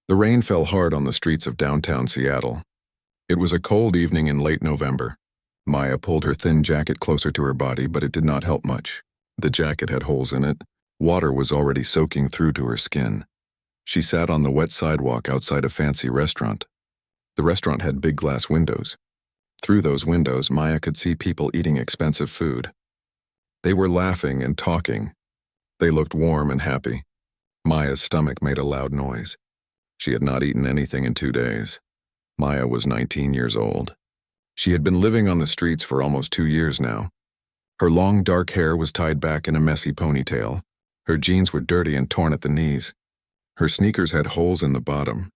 The rain fell hard on the streets of downtown Seattle. It was a cold evening in late November. Maya pulled her thin jacket closer to her body, but it did not help much. The jacket had holes in it. Water was already soaking through to her skin. She sat on the wet sidewalk outside a fancy restaurant. The restaurant had big glass windows. Through those windows, Maya could see people eating expensive food. They were laughing and talking. They looked warm and happy. Maya's stomach made a loud noise. She had not eaten anything in 2 days. Maya was 19 years old. She had been living on the streets for almost 2 years now. Her long, dark hair was tied back in a messy ponytail. Her jeans were dirty and torn at the knees. Her sneakers had holes in the bottom.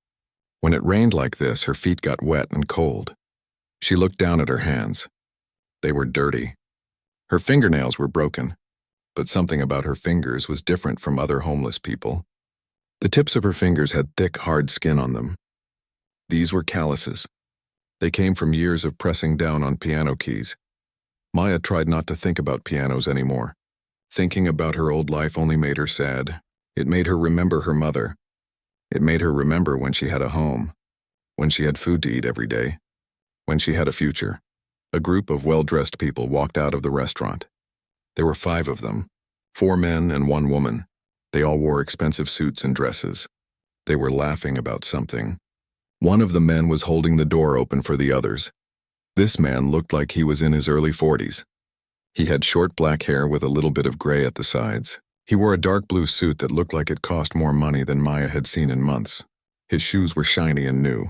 When it rained like this, her feet got wet and cold. She looked down at her hands. They were dirty. Her fingernails were broken, but something about her fingers was different from other homeless people. The tips of her fingers had thick, hard skin on them. These were calluses. They came from years of pressing down on piano keys. Maya tried not to think about pianos anymore. Thinking about her old life only made her sad. It made her remember her mother. It made her remember when she had a home, when she had food to eat every day, when she had a future. A group of well-dressed people walked out of the restaurant. There were 5 of them, 4 men and 1 woman. They all wore expensive suits and dresses. They were laughing about something. One of the men was holding the door open for the others. This man looked like he was in his early 40s. He had short black hair with a little bit of gray at the sides. He wore a dark blue suit that looked like it cost more money than Maya had seen in months. His shoes were shiny and new.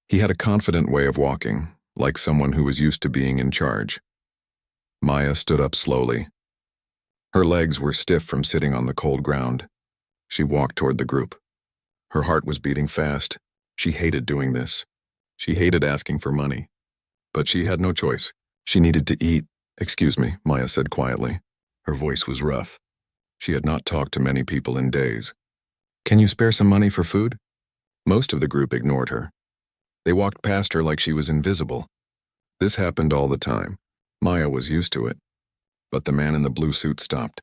He had a confident way of walking, like someone who was used to being in charge. Maya stood up slowly. Her legs were stiff from sitting on the cold ground. She walked toward the group. Her heart was beating fast. She hated doing this. She hated asking for money. But she had no choice. She needed to eat. "Excuse me," Maya said quietly. Her voice was rough. She had not talked to many people in days. "Can you spare some money for food?" Most of the group ignored her. They walked past her like she was invisible. This happened all the time. Maya was used to it. But the man in the blue suit stopped.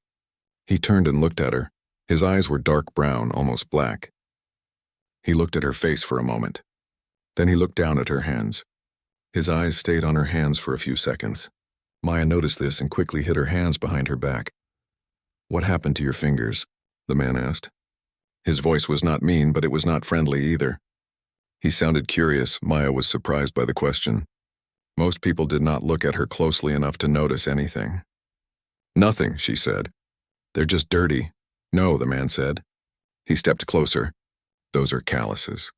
He turned and looked at her. His eyes were dark brown, almost black. He looked at her face for a moment. Then he looked down at her hands. His eyes stayed on her hands for a few seconds. Maya noticed this and quickly hid her hands behind her back. "What happened to your fingers?" the man asked. His voice was not mean, but it was not friendly either. He sounded curious. Maya was surprised by the question. Most people did not look at her closely enough to notice anything. "Nothing," she said. "They're just dirty." "No," the man said. He stepped closer. "Those are calluses.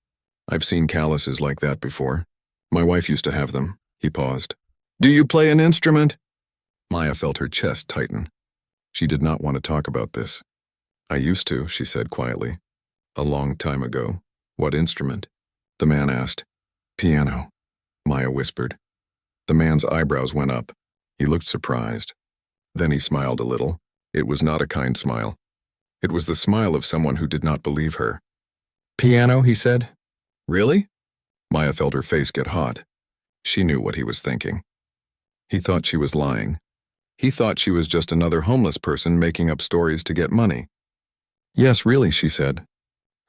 I've seen calluses like that before. My wife used to have them." He paused. "Do you play an instrument?" Maya felt her chest tighten. She did not want to talk about this. "I used to," she said quietly. "A long time ago." "What instrument?" the man asked. "Piano," Maya whispered. The man's eyebrows went up. He looked surprised. Then he smiled a little. It was not a kind smile. It was the smile of someone who did not believe her. "Piano," he said. "Really?" Maya felt her face get hot. She knew what he was thinking. He thought she was lying. He thought she was just another homeless person making up stories to get money. "Yes, really," she said.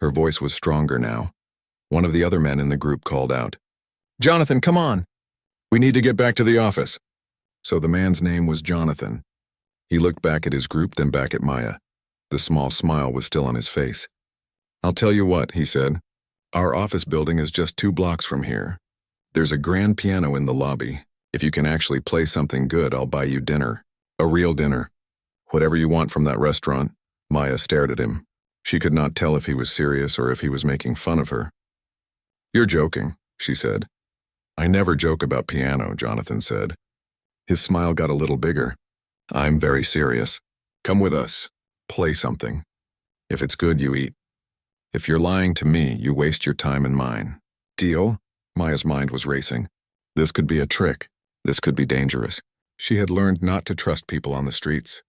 Her voice was stronger now. One of the other men in the group called out, "Jonathan, come on! We need to get back to the office." So the man's name was Jonathan. He looked back at his group, then back at Maya. The small smile was still on his face. "I'll tell you what," he said. "Our office building is just 2 blocks from here. There's a grand piano in the lobby. If you can actually play something good, I'll buy you dinner. A real dinner. Whatever you want from that restaurant." Maya stared at him. She could not tell if he was serious or if he was making fun of her. "You're joking," she said. "I never joke about piano," Jonathan said. His smile got a little bigger. "I'm very serious. Come with us. Play something. If it's good, you eat. If you're lying to me, you waste your time and mine. Deal?" Maya's mind was racing. This could be a trick. This could be dangerous. She had learned not to trust people on the streets.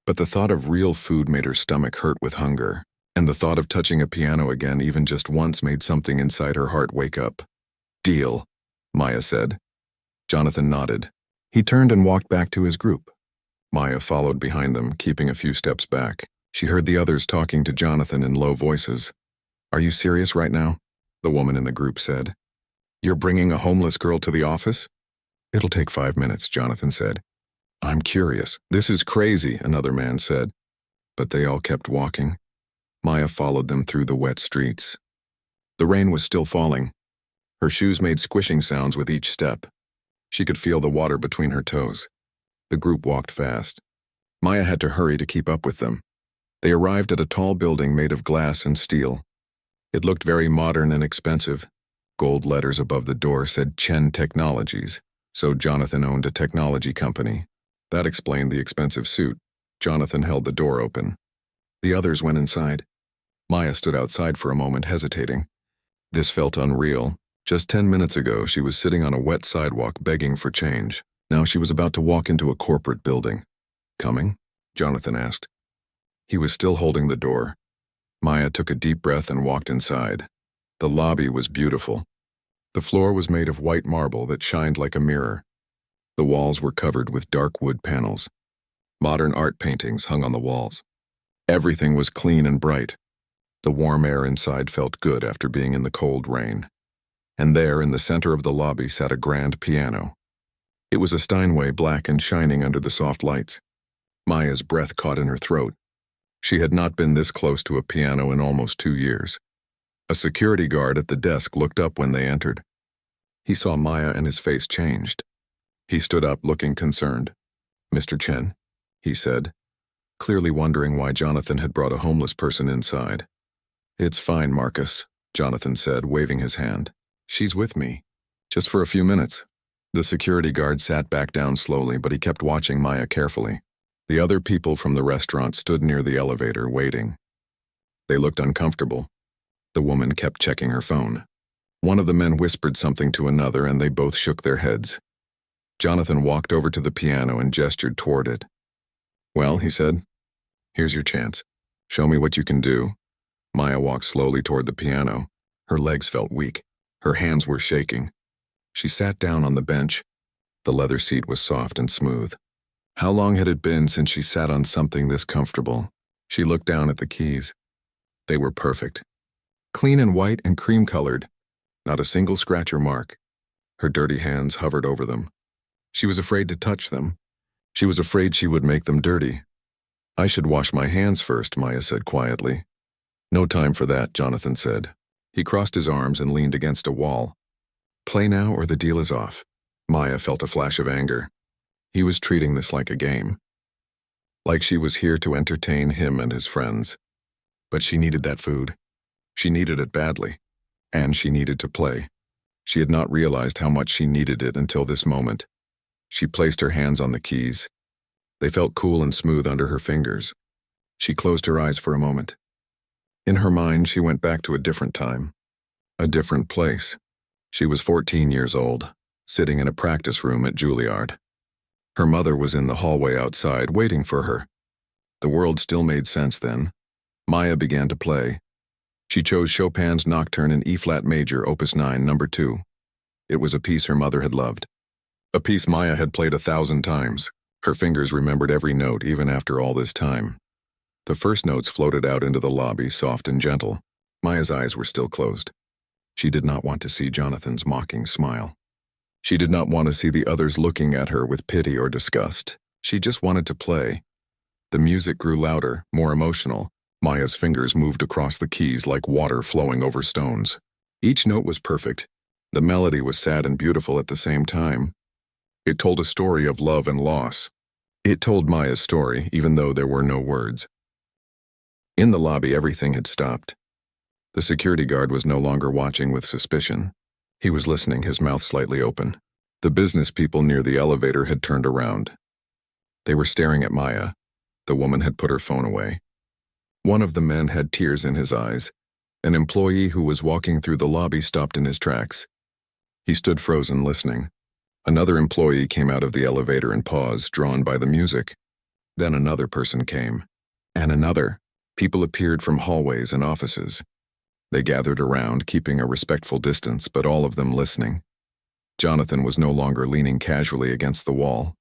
But the thought of real food made her stomach hurt with hunger, and the thought of touching a piano again even just once made something inside her heart wake up. "Deal," Maya said. Jonathan nodded. He turned and walked back to his group. Maya followed behind them, keeping a few steps back. She heard the others talking to Jonathan in low voices. "Are you serious right now?" the woman in the group said. You're bringing a homeless girl to the office? It'll take 5 minutes, Jonathan said. I'm curious. This is crazy, another man said. But they all kept walking. Maya followed them through the wet streets. The rain was still falling. Her shoes made squishing sounds with each step. She could feel the water between her toes. The group walked fast. Maya had to hurry to keep up with them. They arrived at a tall building made of glass and steel. It looked very modern and expensive. Gold letters above the door said Chen Technologies, so Jonathan owned a technology company. That explained the expensive suit. Jonathan held the door open. The others went inside. Maya stood outside for a moment, hesitating. This felt unreal. Just 10 minutes ago, she was sitting on a wet sidewalk begging for change. Now she was about to walk into a corporate building. Coming? Jonathan asked. He was still holding the door. Maya took a deep breath and walked inside. The lobby was beautiful. The floor was made of white marble that shined like a mirror. The walls were covered with dark wood panels. Modern art paintings hung on the walls. Everything was clean and bright. The warm air inside felt good after being in the cold rain. And there, in the center of the lobby, sat a grand piano. It was a Steinway, black and shining under the soft lights. Maya's breath caught in her throat. She had not been this close to a piano in almost 2 years. A security guard at the desk looked up when they entered. He saw Maya and his face changed. He stood up, looking concerned. Mr. Chen, he said, clearly wondering why Jonathan had brought a homeless person inside. It's fine, Marcus, Jonathan said, waving his hand. She's with me. Just for a few minutes. The security guard sat back down slowly, but he kept watching Maya carefully. The other people from the restaurant stood near the elevator, waiting. They looked uncomfortable. The woman kept checking her phone. One of the men whispered something to another, and they both shook their heads. Jonathan walked over to the piano and gestured toward it. Well, he said, here's your chance. Show me what you can do. Maya walked slowly toward the piano. Her legs felt weak. Her hands were shaking. She sat down on the bench. The leather seat was soft and smooth. How long had it been since she sat on something this comfortable? She looked down at the keys. They were perfect. Clean and white and cream-colored. Not a single scratch or mark. Her dirty hands hovered over them. She was afraid to touch them. She was afraid she would make them dirty. I should wash my hands first, Maya said quietly. No time for that, Jonathan said. He crossed his arms and leaned against a wall. Play now or the deal is off. Maya felt a flash of anger. He was treating this like a game. Like she was here to entertain him and his friends. But she needed that food. She needed it badly. And she needed to play. She had not realized how much she needed it until this moment. She placed her hands on the keys. They felt cool and smooth under her fingers. She closed her eyes for a moment. In her mind, she went back to a different time. A different place. She was 14 years old, sitting in a practice room at Juilliard. Her mother was in the hallway outside, waiting for her. The world still made sense then. Maya began to play. She chose Chopin's Nocturne in E-flat major, Opus 9, No. 2. It was a piece her mother had loved. A piece Maya had played 1,000 times. Her fingers remembered every note, even after all this time. The first notes floated out into the lobby, soft and gentle. Maya's eyes were still closed. She did not want to see Jonathan's mocking smile. She did not want to see the others looking at her with pity or disgust. She just wanted to play. The music grew louder, more emotional. Maya's fingers moved across the keys like water flowing over stones. Each note was perfect. The melody was sad and beautiful at the same time. It told a story of love and loss. It told Maya's story, even though there were no words. In the lobby, everything had stopped. The security guard was no longer watching with suspicion. He was listening, his mouth slightly open. The business people near the elevator had turned around. They were staring at Maya. The woman had put her phone away. One of the men had tears in his eyes. An employee who was walking through the lobby stopped in his tracks. He stood frozen, listening. Another employee came out of the elevator and paused, drawn by the music. Then another person came. And another. People appeared from hallways and offices. They gathered around, keeping a respectful distance, but all of them listening. Jonathan was no longer leaning casually against the wall.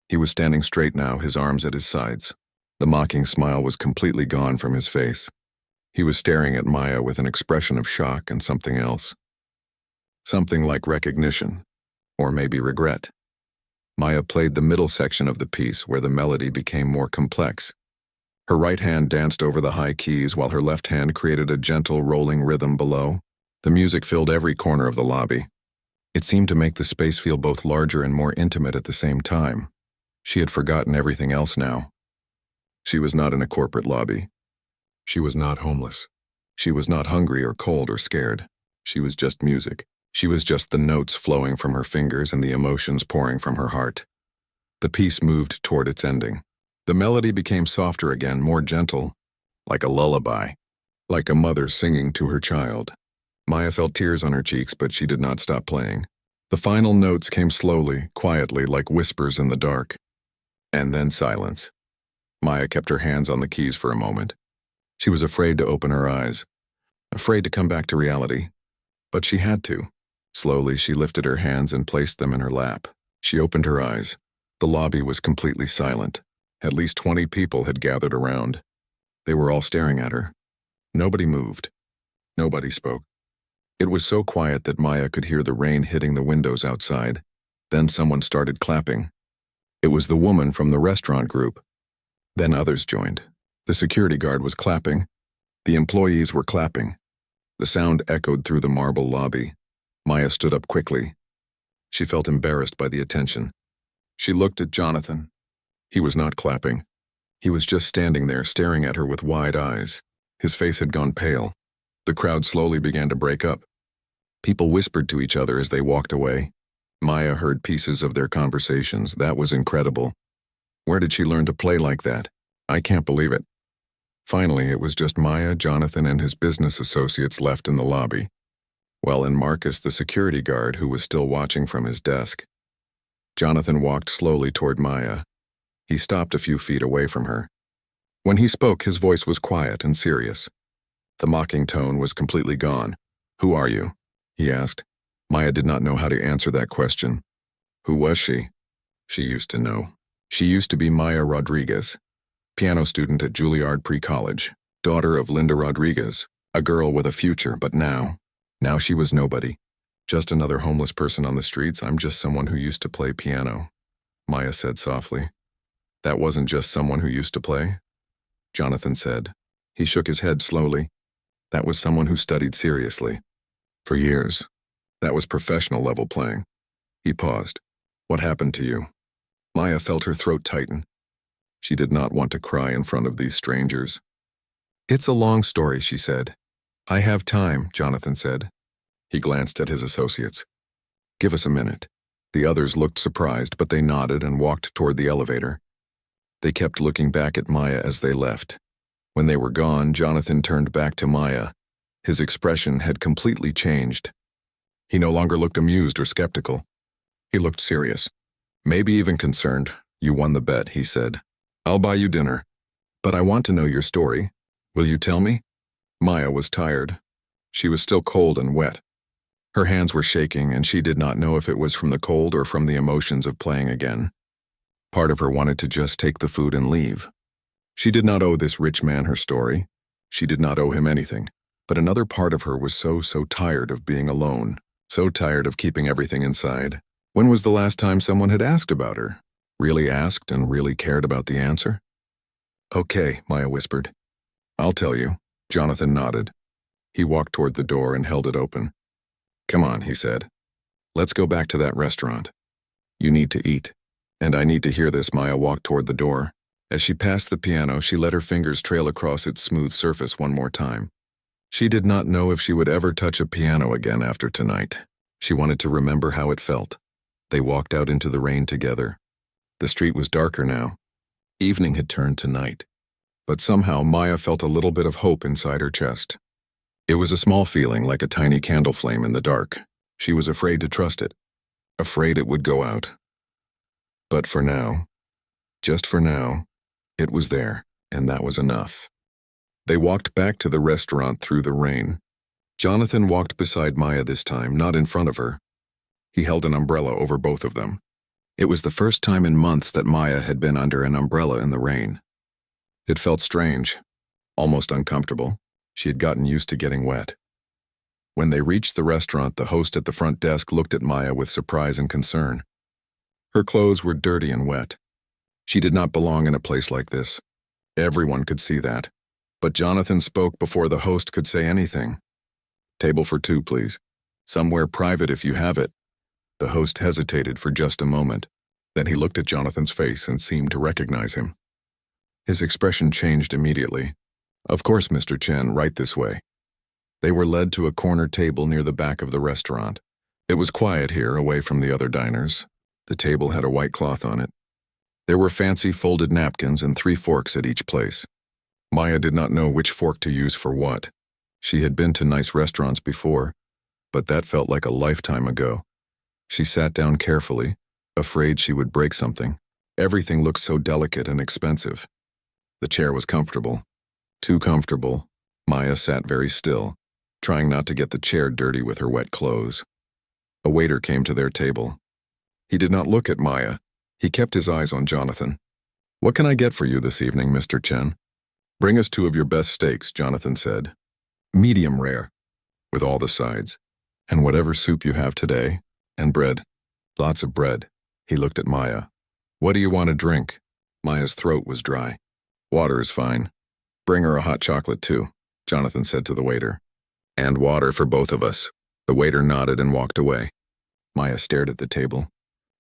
He was standing straight now, his arms at his sides. The mocking smile was completely gone from his face. He was staring at Maya with an expression of shock and something else. Something like recognition, or maybe regret. Maya played the middle section of the piece where the melody became more complex. Her right hand danced over the high keys while her left hand created a gentle rolling rhythm below. The music filled every corner of the lobby. It seemed to make the space feel both larger and more intimate at the same time. She had forgotten everything else now. She was not in a corporate lobby. She was not homeless. She was not hungry or cold or scared. She was just music. She was just the notes flowing from her fingers and the emotions pouring from her heart. The piece moved toward its ending. The melody became softer again, more gentle, like a lullaby, like a mother singing to her child. Maya felt tears on her cheeks, but she did not stop playing. The final notes came slowly, quietly, like whispers in the dark. And then silence. Maya kept her hands on the keys for a moment. She was afraid to open her eyes, afraid to come back to reality. But she had to. Slowly, she lifted her hands and placed them in her lap. She opened her eyes. The lobby was completely silent. At least 20 people had gathered around. They were all staring at her. Nobody moved. Nobody spoke. It was so quiet that Maya could hear the rain hitting the windows outside. Then someone started clapping. It was the woman from the restaurant group. Then others joined. The security guard was clapping. The employees were clapping. The sound echoed through the marble lobby. Maya stood up quickly. She felt embarrassed by the attention. She looked at Jonathan. He was not clapping. He was just standing there, staring at her with wide eyes. His face had gone pale. The crowd slowly began to break up. People whispered to each other as they walked away. Maya heard pieces of their conversations. That was incredible. Where did she learn to play like that? I can't believe it. Finally, it was just Maya, Jonathan, and his business associates left in the lobby. Well, and Marcus, the security guard, who was still watching from his desk. Jonathan walked slowly toward Maya. He stopped a few feet away from her. When he spoke, his voice was quiet and serious. The mocking tone was completely gone. "Who are you?" he asked. Maya did not know how to answer that question. Who was she? She used to know. She used to be Maya Rodriguez, piano student at Juilliard Pre-College, daughter of Linda Rodriguez, a girl with a future, but now she was nobody. Just another homeless person on the streets. I'm just someone who used to play piano, Maya said softly. That wasn't just someone who used to play, Jonathan said. He shook his head slowly. That was someone who studied seriously. For years. That was professional level playing. He paused. What happened to you? Maya felt her throat tighten. She did not want to cry in front of these strangers. It's a long story, she said. I have time, Jonathan said. He glanced at his associates. Give us a minute. The others looked surprised, but they nodded and walked toward the elevator. They kept looking back at Maya as they left. When they were gone, Jonathan turned back to Maya. His expression had completely changed. He no longer looked amused or skeptical. He looked serious. Maybe even concerned. You won the bet, he said. I'll buy you dinner. But I want to know your story. Will you tell me? Maya was tired. She was still cold and wet. Her hands were shaking, and she did not know if it was from the cold or from the emotions of playing again. Part of her wanted to just take the food and leave. She did not owe this rich man her story. She did not owe him anything. But another part of her was so tired of being alone, so tired of keeping everything inside. When was the last time someone had asked about her? Really asked and really cared about the answer? Okay, Maya whispered. I'll tell you. Jonathan nodded. He walked toward the door and held it open. Come on, he said. Let's go back to that restaurant. You need to eat. And I need to hear this. Maya walked toward the door. As she passed the piano, she let her fingers trail across its smooth surface one more time. She did not know if she would ever touch a piano again after tonight. She wanted to remember how it felt. They walked out into the rain together. The street was darker now. Evening had turned to night. But somehow Maya felt a little bit of hope inside her chest. It was a small feeling, like a tiny candle flame in the dark. She was afraid to trust it, afraid it would go out. But for now, just for now, it was there, and that was enough. They walked back to the restaurant through the rain. Jonathan walked beside Maya this time, not in front of her. He held an umbrella over both of them. It was the first time in months that Maya had been under an umbrella in the rain. It felt strange, almost uncomfortable. She had gotten used to getting wet. When they reached the restaurant, the host at the front desk looked at Maya with surprise and concern. Her clothes were dirty and wet. She did not belong in a place like this. Everyone could see that. But Jonathan spoke before the host could say anything. "Table for two, please. Somewhere private if you have it." The host hesitated for just a moment. Then he looked at Jonathan's face and seemed to recognize him. His expression changed immediately. "Of course, Mr. Chen, right this way." They were led to a corner table near the back of the restaurant. It was quiet here, away from the other diners. The table had a white cloth on it. There were fancy folded napkins and 3 forks at each place. Maya did not know which fork to use for what. She had been to nice restaurants before, but that felt like a lifetime ago. She sat down carefully, afraid she would break something. Everything looked so delicate and expensive. The chair was comfortable. Too comfortable. Maya sat very still, trying not to get the chair dirty with her wet clothes. A waiter came to their table. He did not look at Maya. He kept his eyes on Jonathan. "What can I get for you this evening, Mr. Chen?" "Bring us 2 of your best steaks," Jonathan said. "Medium rare, with all the sides. And whatever soup you have today. And bread. Lots of bread." He looked at Maya. "What do you want to drink?" Maya's throat was dry. "Water is fine." "Bring her a hot chocolate too," Jonathan said to the waiter. "And water for both of us." The waiter nodded and walked away. Maya stared at the table.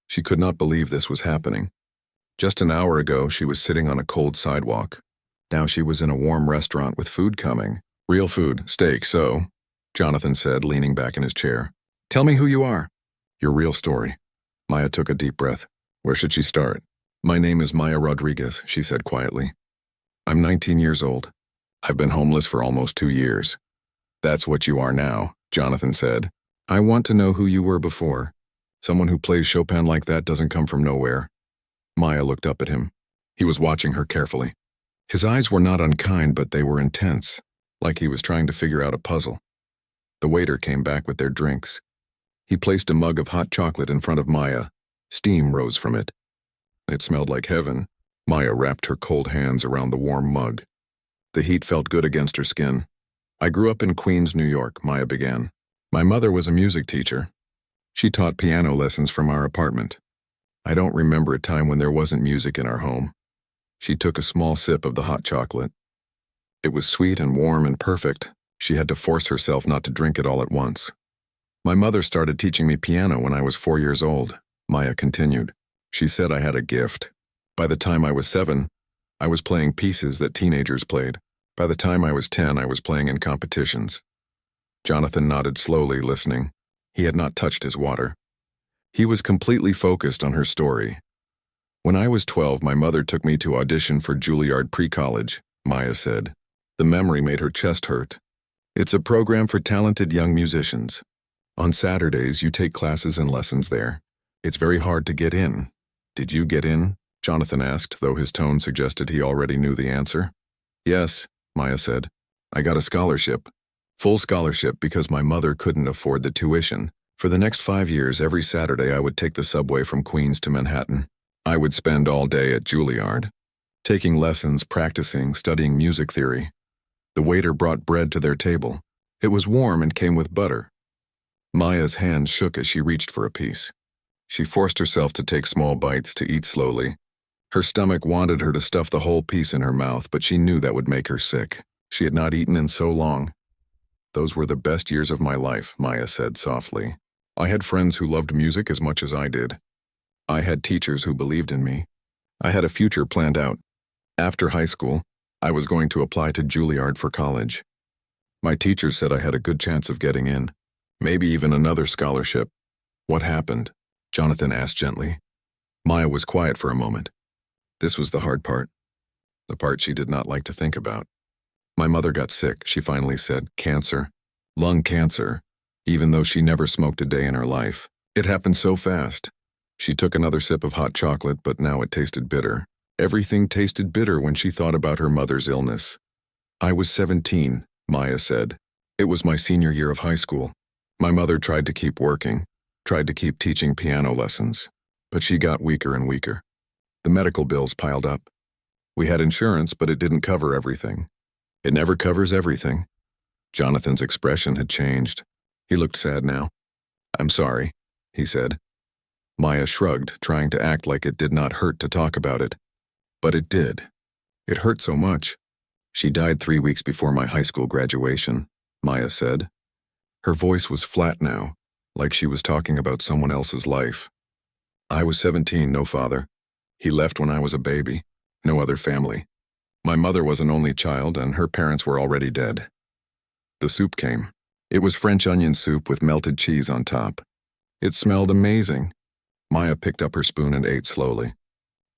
She could not believe this was happening. Just an hour ago, she was sitting on a cold sidewalk. Now she was in a warm restaurant with food coming. "Real food, steak, so," Jonathan said, leaning back in his chair. "Tell me who you are." "Your real story." Maya took a deep breath. Where should she start? "My name is Maya Rodriguez," she said quietly. "I'm 19 years old. I've been homeless for almost 2 years. "That's what you are now," Jonathan said. "I want to know who you were before. Someone who plays Chopin like that doesn't come from nowhere." Maya looked up at him. He was watching her carefully. His eyes were not unkind, but they were intense, like he was trying to figure out a puzzle. The waiter came back with their drinks. He placed a mug of hot chocolate in front of Maya. Steam rose from it. It smelled like heaven. Maya wrapped her cold hands around the warm mug. The heat felt good against her skin. "I grew up in Queens, New York," Maya began. "My mother was a music teacher. She taught piano lessons from our apartment. I don't remember a time when there wasn't music in our home." She took a small sip of the hot chocolate. It was sweet and warm and perfect. She had to force herself not to drink it all at once. "My mother started teaching me piano when I was 4 years old," Maya continued. "She said I had a gift. By the time I was 7, I was playing pieces that teenagers played. By the time I was 10, I was playing in competitions." Jonathan nodded slowly, listening. He had not touched his water. He was completely focused on her story. "When I was 12, my mother took me to audition for Juilliard Pre-College," Maya said. The memory made her chest hurt. "It's a program for talented young musicians. On Saturdays, you take classes and lessons there. It's very hard to get in." "Did you get in?" Jonathan asked, though his tone suggested he already knew the answer. "Yes," Maya said. "I got a scholarship. Full scholarship because my mother couldn't afford the tuition. For the next 5 years, every Saturday I would take the subway from Queens to Manhattan. I would spend all day at Juilliard, taking lessons, practicing, studying music theory. The waiter brought bread to their table. It was warm and came with butter. Maya's hand shook as she reached for a piece. She forced herself to take small bites, to eat slowly. Her stomach wanted her to stuff the whole piece in her mouth, but she knew that would make her sick. She had not eaten in so long. "Those were the best years of my life," Maya said softly. "I had friends who loved music as much as I did. I had teachers who believed in me. I had a future planned out. After high school, I was going to apply to Juilliard for college. My teachers said I had a good chance of getting in, maybe even another scholarship." "What happened?" Jonathan asked gently. Maya was quiet for a moment. This was the hard part, the part she did not like to think about. "My mother got sick," she finally said. "Cancer. Lung cancer, even though she never smoked a day in her life. It happened so fast." She took another sip of hot chocolate, but now it tasted bitter. Everything tasted bitter when she thought about her mother's illness. "I was 17, Maya said. "It was my senior year of high school. My mother tried to keep working, tried to keep teaching piano lessons, but she got weaker and weaker. The medical bills piled up. We had insurance, but it didn't cover everything. It never covers everything. Jonathan's expression had changed. He looked sad now. "I'm sorry," he said. Maya shrugged, trying to act like it did not hurt to talk about it. But it did. It hurt so much. "She died 3 weeks before my high school graduation," Maya said. Her voice was flat now, like she was talking about someone else's life. "I was 17, no father. He left when I was a baby. No other family. My mother was an only child, and her parents were already dead." The soup came. It was French onion soup with melted cheese on top. It smelled amazing. Maya picked up her spoon and ate slowly.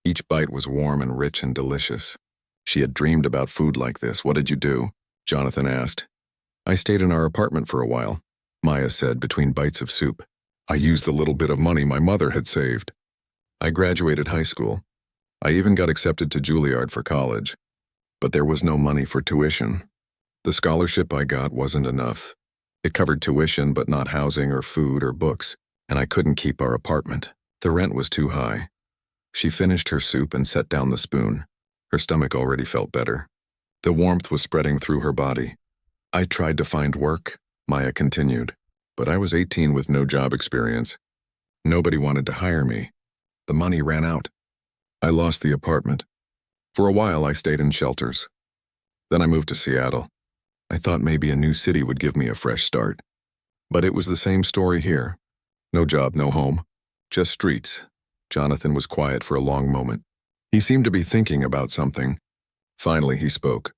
Each bite was warm and rich and delicious. She had dreamed about food like this. "What did you do?" Jonathan asked. "I stayed in our apartment for a while," Maya said between bites of soup. "I used the little bit of money my mother had saved. I graduated high school. I even got accepted to Juilliard for college. But there was no money for tuition. The scholarship I got wasn't enough. It covered tuition but not housing or food or books, and I couldn't keep our apartment. The rent was too high." She finished her soup and set down the spoon. Her stomach already felt better. The warmth was spreading through her body. "I tried to find work," Maya continued, "but I was 18 with no job experience. Nobody wanted to hire me. The money ran out. I lost the apartment. For a while I stayed in shelters. Then I moved to Seattle. I thought maybe a new city would give me a fresh start. But it was the same story here. No job, no home. Just streets." Jonathan was quiet for a long moment. He seemed to be thinking about something. Finally, he spoke.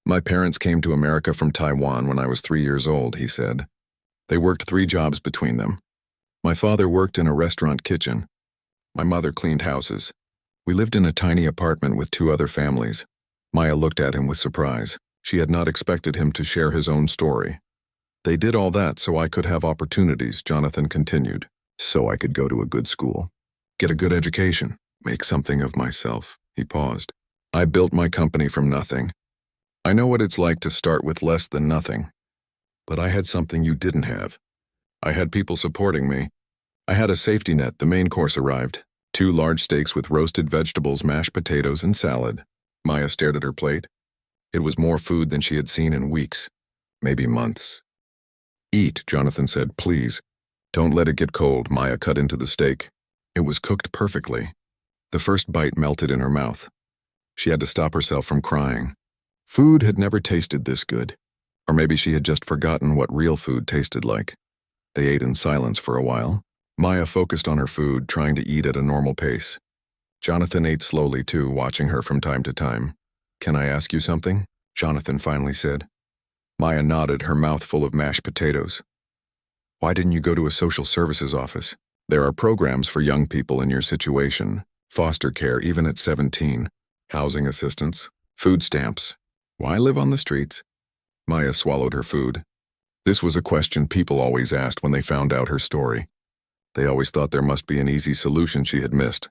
"My parents came to America from Taiwan when I was 3 years old," he said. "They worked 3 jobs between them. My father worked in a restaurant kitchen. My mother cleaned houses. We lived in a tiny apartment with 2 other families." Maya looked at him with surprise. She had not expected him to share his own story. "They did all that so I could have opportunities," Jonathan continued. "So I could go to a good school, get a good education, make something of myself." He paused. "I built my company from nothing. I know what it's like to start with less than nothing. But I had something you didn't have. I had people supporting me. I had a safety net. The main course arrived. 2 large steaks with roasted vegetables, mashed potatoes, and salad." Maya stared at her plate. It was more food than she had seen in weeks, maybe months. "Eat," Jonathan said, "please. Don't let it get cold." Maya cut into the steak. It was cooked perfectly. The first bite melted in her mouth. She had to stop herself from crying. Food had never tasted this good. Or maybe she had just forgotten what real food tasted like. They ate in silence for a while. Maya focused on her food, trying to eat at a normal pace. Jonathan ate slowly too, watching her from time to time. "Can I ask you something?" Jonathan finally said. Maya nodded, her mouth full of mashed potatoes. "Why didn't you go to a social services office? There are programs for young people in your situation, foster care even at 17, housing assistance, food stamps. Why live on the streets?" Maya swallowed her food. This was a question people always asked when they found out her story. They always thought there must be an easy solution she had missed.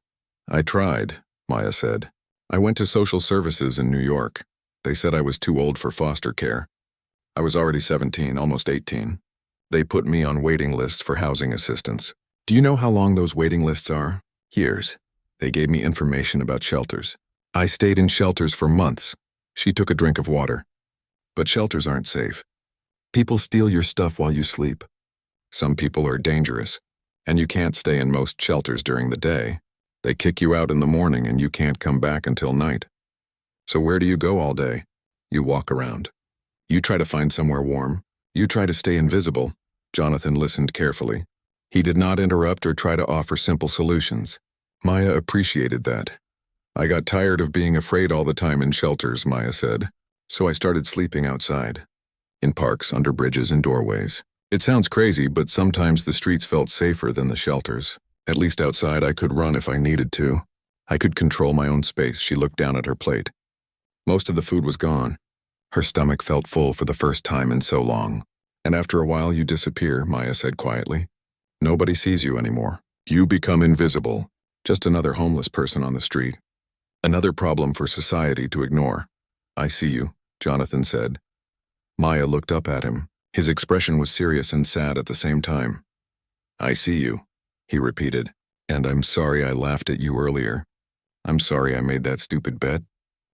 "I tried," Maya said. "I went to social services in New York. They said I was too old for foster care. I was already 17, almost 18. They put me on waiting lists for housing assistance. Do you know how long those waiting lists are? Years. They gave me information about shelters. I stayed in shelters for months." She took a drink of water. "But shelters aren't safe. People steal your stuff while you sleep. Some people are dangerous, and you can't stay in most shelters during the day. They kick you out in the morning and you can't come back until night. So where do you go all day? You walk around. You try to find somewhere warm. You try to stay invisible." Jonathan listened carefully. He did not interrupt or try to offer simple solutions. Maya appreciated that. "I got tired of being afraid all the time in shelters," Maya said. "So I started sleeping outside. In parks, under bridges, and doorways. It sounds crazy, but sometimes the streets felt safer than the shelters. At least outside I could run if I needed to. I could control my own space." She looked down at her plate. Most of the food was gone. Her stomach felt full for the first time in so long. "And after a while you disappear," Maya said quietly. "Nobody sees you anymore. You become invisible. Just another homeless person on the street. Another problem for society to ignore." "I see you," Jonathan said. Maya looked up at him. His expression was serious and sad at the same time. "I see you," he repeated. "And I'm sorry I laughed at you earlier. I'm sorry I made that stupid bet.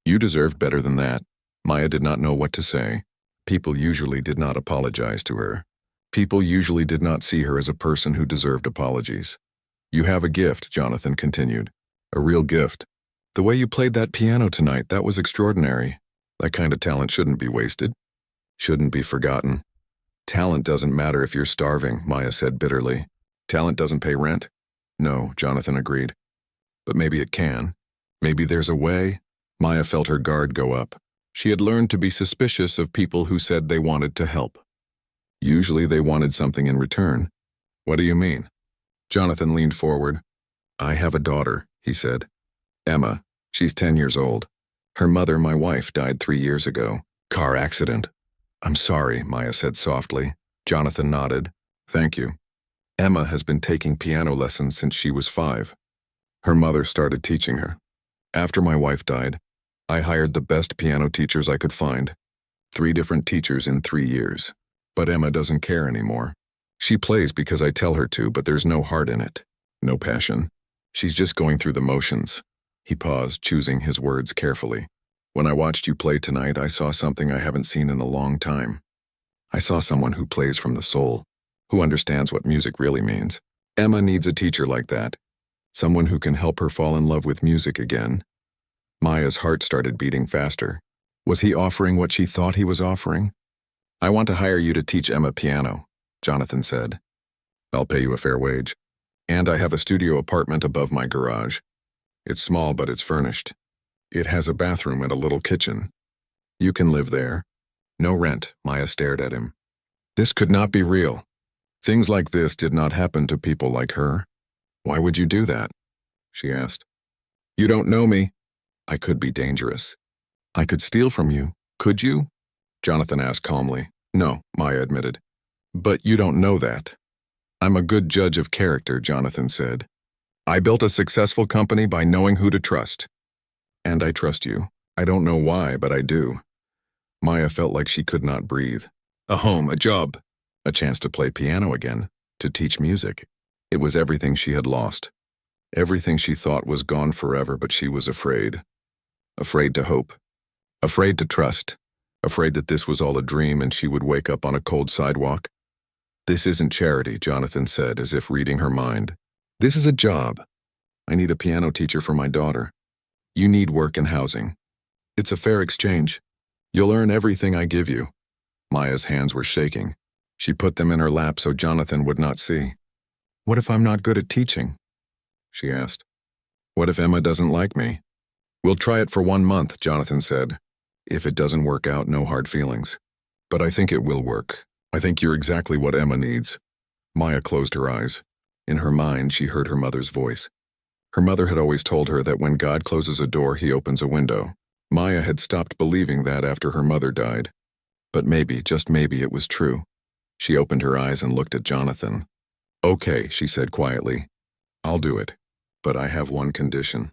You deserved better than that." Maya did not know what to say. People usually did not apologize to her. People usually did not see her as a person who deserved apologies. You have a gift, Jonathan continued. A real gift. The way you played that piano tonight, that was extraordinary. That kind of talent shouldn't be wasted. Shouldn't be forgotten. Talent doesn't matter if you're starving, Maya said bitterly. Talent doesn't pay rent? No, Jonathan agreed. But maybe it can. Maybe there's a way. Maya felt her guard go up. She had learned to be suspicious of people who said they wanted to help. Usually they wanted something in return. What do you mean? Jonathan leaned forward. I have a daughter, he said. Emma. She's 10 years old. Her mother, my wife, died 3 years ago. Car accident. I'm sorry, Maya said softly. Jonathan nodded. Thank you. Emma has been taking piano lessons since she was 5. Her mother started teaching her. After my wife died, I hired the best piano teachers I could find. 3 different teachers in 3 years. But Emma doesn't care anymore. She plays because I tell her to, but there's no heart in it. No passion. She's just going through the motions. He paused, choosing his words carefully. When I watched you play tonight, I saw something I haven't seen in a long time. I saw someone who plays from the soul, who understands what music really means. Emma needs a teacher like that. Someone who can help her fall in love with music again. Maya's heart started beating faster. Was he offering what she thought he was offering? I want to hire you to teach Emma piano, Jonathan said. I'll pay you a fair wage. And I have a studio apartment above my garage. It's small, but it's furnished. It has a bathroom and a little kitchen. You can live there. No rent, Maya stared at him. This could not be real. Things like this did not happen to people like her. Why would you do that? She asked. You don't know me. I could be dangerous. I could steal from you. Could you? Jonathan asked calmly. No, Maya admitted. But you don't know that. I'm a good judge of character, Jonathan said. I built a successful company by knowing who to trust. And I trust you. I don't know why, but I do. Maya felt like she could not breathe. A home, a job, a chance to play piano again, to teach music. It was everything she had lost. Everything she thought was gone forever, but she was afraid. Afraid to hope. Afraid to trust. Afraid that this was all a dream and she would wake up on a cold sidewalk. This isn't charity, Jonathan said, as if reading her mind. This is a job. I need a piano teacher for my daughter. You need work and housing. It's a fair exchange. You'll earn everything I give you. Maya's hands were shaking. She put them in her lap so Jonathan would not see. What if I'm not good at teaching? She asked. What if Emma doesn't like me? We'll try it for 1 month, Jonathan said. If it doesn't work out, no hard feelings. But I think it will work. I think you're exactly what Emma needs. Maya closed her eyes. In her mind, she heard her mother's voice. Her mother had always told her that when God closes a door, he opens a window. Maya had stopped believing that after her mother died. But maybe, just maybe, it was true. She opened her eyes and looked at Jonathan. Okay, she said quietly. I'll do it. But I have one condition.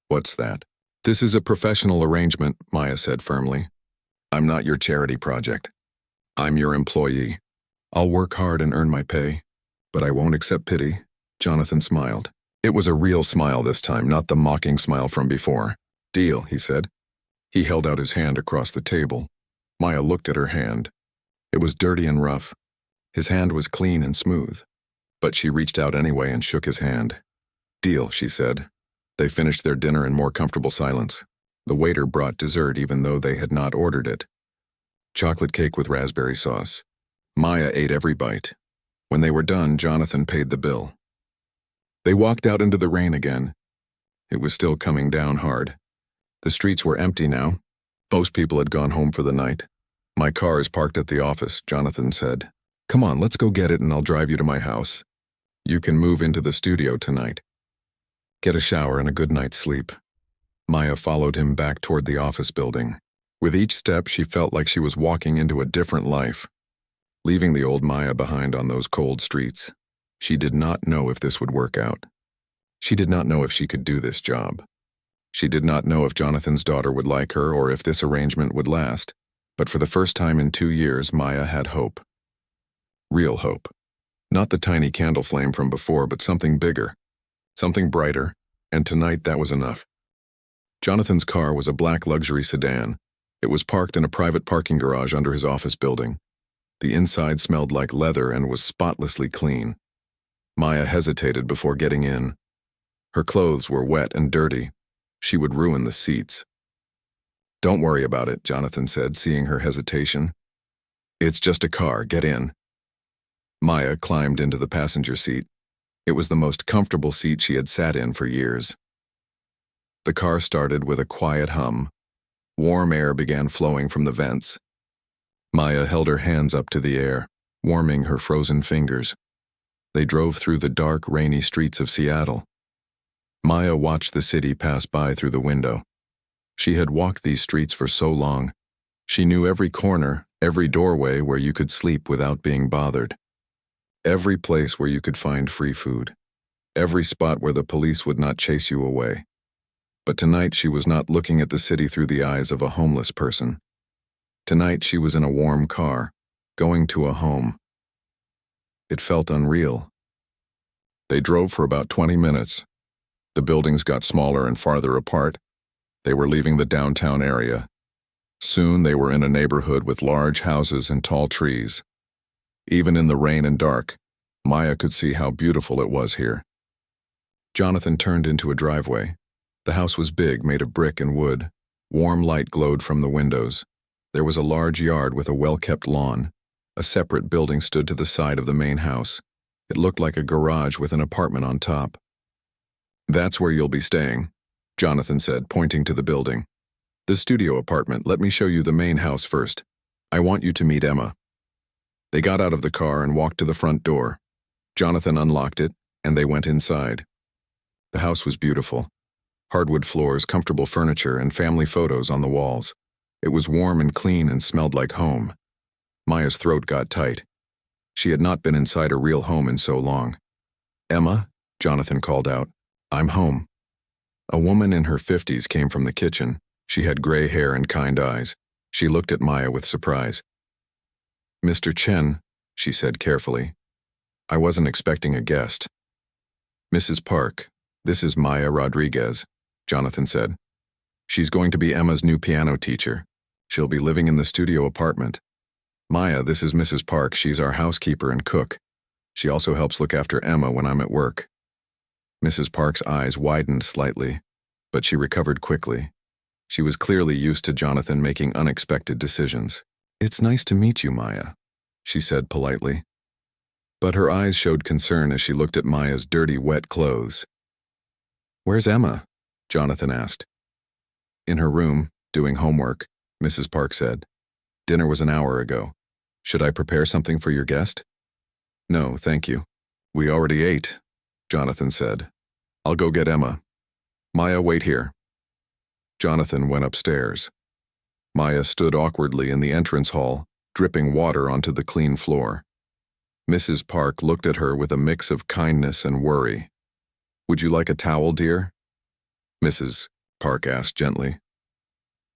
What's that? This is a professional arrangement, Maya said firmly. I'm not your charity project. I'm your employee. I'll work hard and earn my pay. But I won't accept pity. Jonathan smiled. It was a real smile this time, not the mocking smile from before. Deal, he said. He held out his hand across the table. Maya looked at her hand. It was dirty and rough. His hand was clean and smooth. But she reached out anyway and shook his hand. Deal, she said. They finished their dinner in more comfortable silence. The waiter brought dessert even though they had not ordered it. Chocolate cake with raspberry sauce. Maya ate every bite. When they were done, Jonathan paid the bill. They walked out into the rain again. It was still coming down hard. The streets were empty now. Most people had gone home for the night. My car is parked at the office, Jonathan said. Come on, let's go get it and I'll drive you to my house. You can move into the studio tonight. Get a shower and a good night's sleep. Maya followed him back toward the office building. With each step, she felt like she was walking into a different life, leaving the old Maya behind on those cold streets. She did not know if this would work out. She did not know if she could do this job. She did not know if Jonathan's daughter would like her or if this arrangement would last. But for the first time in 2 years, Maya had hope. Real hope. Not the tiny candle flame from before, but something bigger. Something brighter. And tonight that was enough. Jonathan's car was a black luxury sedan. It was parked in a private parking garage under his office building. The inside smelled like leather and was spotlessly clean. Maya hesitated before getting in. Her clothes were wet and dirty. She would ruin the seats. "Don't worry about it," Jonathan said, seeing her hesitation. "It's just a car. Get in." Maya climbed into the passenger seat. It was the most comfortable seat she had sat in for years. The car started with a quiet hum. Warm air began flowing from the vents. Maya held her hands up to the air, warming her frozen fingers. They drove through the dark, rainy streets of Seattle. Maya watched the city pass by through the window. She had walked these streets for so long. She knew every corner, every doorway where you could sleep without being bothered. Every place where you could find free food. Every spot where the police would not chase you away. But tonight she was not looking at the city through the eyes of a homeless person. Tonight she was in a warm car, going to a home. It felt unreal. They drove for about 20 minutes. The buildings got smaller and farther apart. They were leaving the downtown area. Soon they were in a neighborhood with large houses and tall trees. Even in the rain and dark, Maya could see how beautiful it was here. Jonathan turned into a driveway. The house was big, made of brick and wood. Warm light glowed from the windows. There was a large yard with a well-kept lawn. A separate building stood to the side of the main house. It looked like a garage with an apartment on top. "That's where you'll be staying," Jonathan said, pointing to the building. "The studio apartment. Let me show you the main house first. I want you to meet Emma." They got out of the car and walked to the front door. Jonathan unlocked it, and they went inside. The house was beautiful. Hardwood floors, comfortable furniture, and family photos on the walls. It was warm and clean and smelled like home. Maya's throat got tight. She had not been inside a real home in so long. "Emma," Jonathan called out, "I'm home." A woman in her 50s came from the kitchen. She had gray hair and kind eyes. She looked at Maya with surprise. "Mr. Chen," she said carefully. "I wasn't expecting a guest." "Mrs. Park, this is Maya Rodriguez," Jonathan said. "She's going to be Emma's new piano teacher. She'll be living in the studio apartment. Maya, this is Mrs. Park. She's our housekeeper and cook. She also helps look after Emma when I'm at work." Mrs. Park's eyes widened slightly, but she recovered quickly. She was clearly used to Jonathan making unexpected decisions. "It's nice to meet you, Maya," she said politely. But her eyes showed concern as she looked at Maya's dirty, wet clothes. "Where's Emma?" Jonathan asked. "In her room, doing homework," Mrs. Park said. "Dinner was an hour ago. Should I prepare something for your guest?" "No, thank you. We already ate," Jonathan said. "I'll go get Emma. Maya, wait here." Jonathan went upstairs. Maya stood awkwardly in the entrance hall, dripping water onto the clean floor. Mrs. Park looked at her with a mix of kindness and worry. "Would you like a towel, dear?" Mrs. Park asked gently.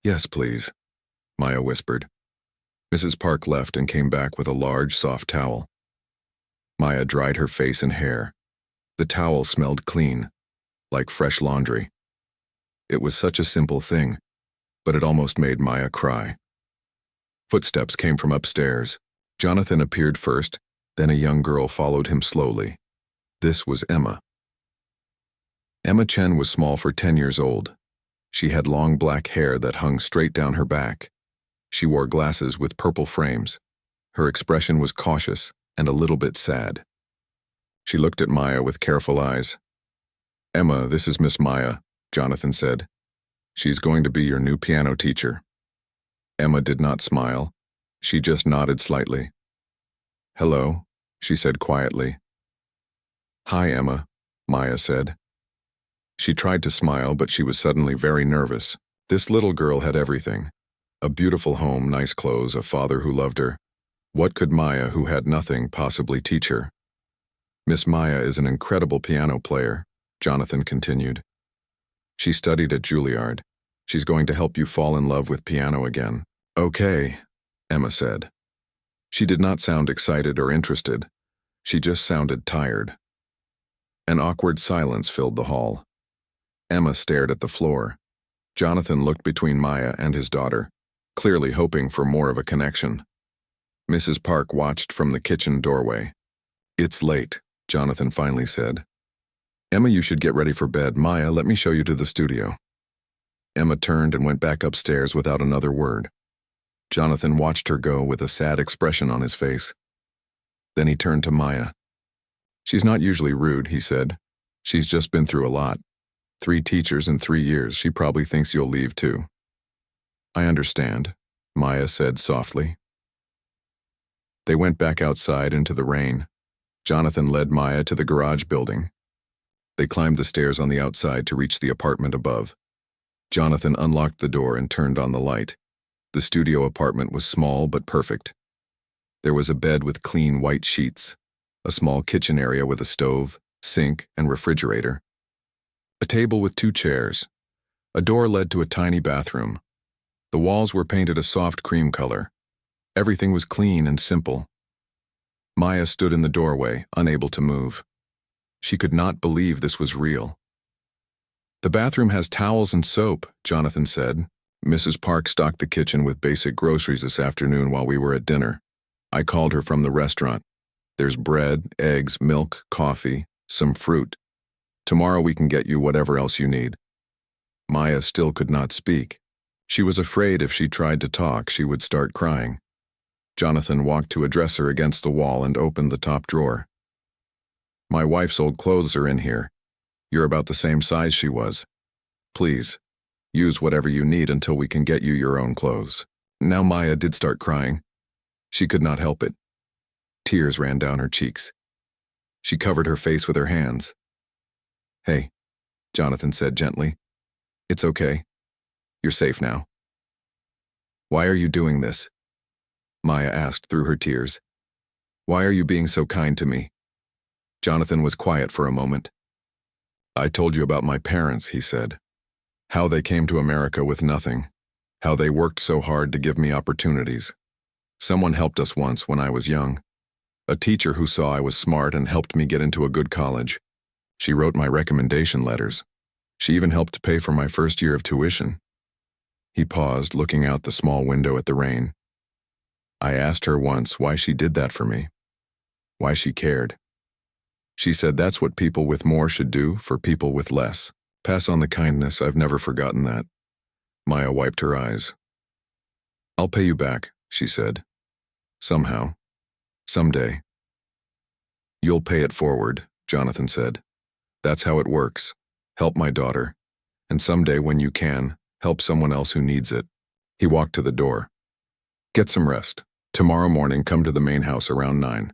"Yes, please," Maya whispered. Mrs. Park left and came back with a large, soft towel. Maya dried her face and hair. The towel smelled clean, like fresh laundry. It was such a simple thing, but it almost made Maya cry. Footsteps came from upstairs. Jonathan appeared first, then a young girl followed him slowly. This was Emma. Emma Chen was small for 10 years old. She had long black hair that hung straight down her back. She wore glasses with purple frames. Her expression was cautious and a little bit sad. She looked at Maya with careful eyes. "Emma, this is Miss Maya," Jonathan said. "She's going to be your new piano teacher." Emma did not smile. She just nodded slightly. "Hello," she said quietly. "Hi, Emma," Maya said. She tried to smile, but she was suddenly very nervous. This little girl had everything. A beautiful home, nice clothes, a father who loved her. What could Maya, who had nothing, possibly teach her? "Miss Maya is an incredible piano player," Jonathan continued. "She studied at Juilliard. She's going to help you fall in love with piano again." "Okay," Emma said. She did not sound excited or interested. She just sounded tired. An awkward silence filled the hall. Emma stared at the floor. Jonathan looked between Maya and his daughter. clearly hoping for more of a connection. Mrs. Park watched from the kitchen doorway. "It's late," Jonathan finally said. "Emma, you should get ready for bed. Maya, let me show you to the studio." Emma turned and went back upstairs without another word. Jonathan watched her go with a sad expression on his face. Then he turned to Maya. "She's not usually rude," he said. "She's just been through a lot. 3 teachers in 3 years. She probably thinks you'll leave too." "I understand," Maya said softly. They went back outside into the rain. Jonathan led Maya to the garage building. They climbed the stairs on the outside to reach the apartment above. Jonathan unlocked the door and turned on the light. The studio apartment was small but perfect. There was a bed with clean white sheets, a small kitchen area with a stove, sink, and refrigerator, a table with 2 chairs. A door led to a tiny bathroom. The walls were painted a soft cream color. Everything was clean and simple. Maya stood in the doorway, unable to move. She could not believe this was real. "The bathroom has towels and soap," Jonathan said. "Mrs. Park stocked the kitchen with basic groceries this afternoon while we were at dinner. I called her from the restaurant. There's bread, eggs, milk, coffee, some fruit. Tomorrow we can get you whatever else you need." Maya still could not speak. She was afraid if she tried to talk, she would start crying. Jonathan walked to a dresser against the wall and opened the top drawer. "My wife's old clothes are in here. You're about the same size she was. Please, use whatever you need until we can get you your own clothes." Now Maya did start crying. She could not help it. Tears ran down her cheeks. She covered her face with her hands. "Hey," Jonathan said gently. "It's okay. You're safe now." "Why are you doing this?" Maya asked through her tears. "Why are you being so kind to me?" Jonathan was quiet for a moment. "I told you about my parents," he said. "How they came to America with nothing. How they worked so hard to give me opportunities. Someone helped us once when I was young. A teacher who saw I was smart and helped me get into a good college. She wrote my recommendation letters. She even helped pay for my first year of tuition." He paused, looking out the small window at the rain. "I asked her once why she did that for me. Why she cared. She said that's what people with more should do for people with less. Pass on the kindness, I've never forgotten that." Maya wiped her eyes. "I'll pay you back," she said. "Somehow. Someday." "You'll pay it forward," Jonathan said. "That's how it works. Help my daughter. And someday when you can, help someone else who needs it." He walked to the door. "Get some rest. Tomorrow morning, come to the main house around 9.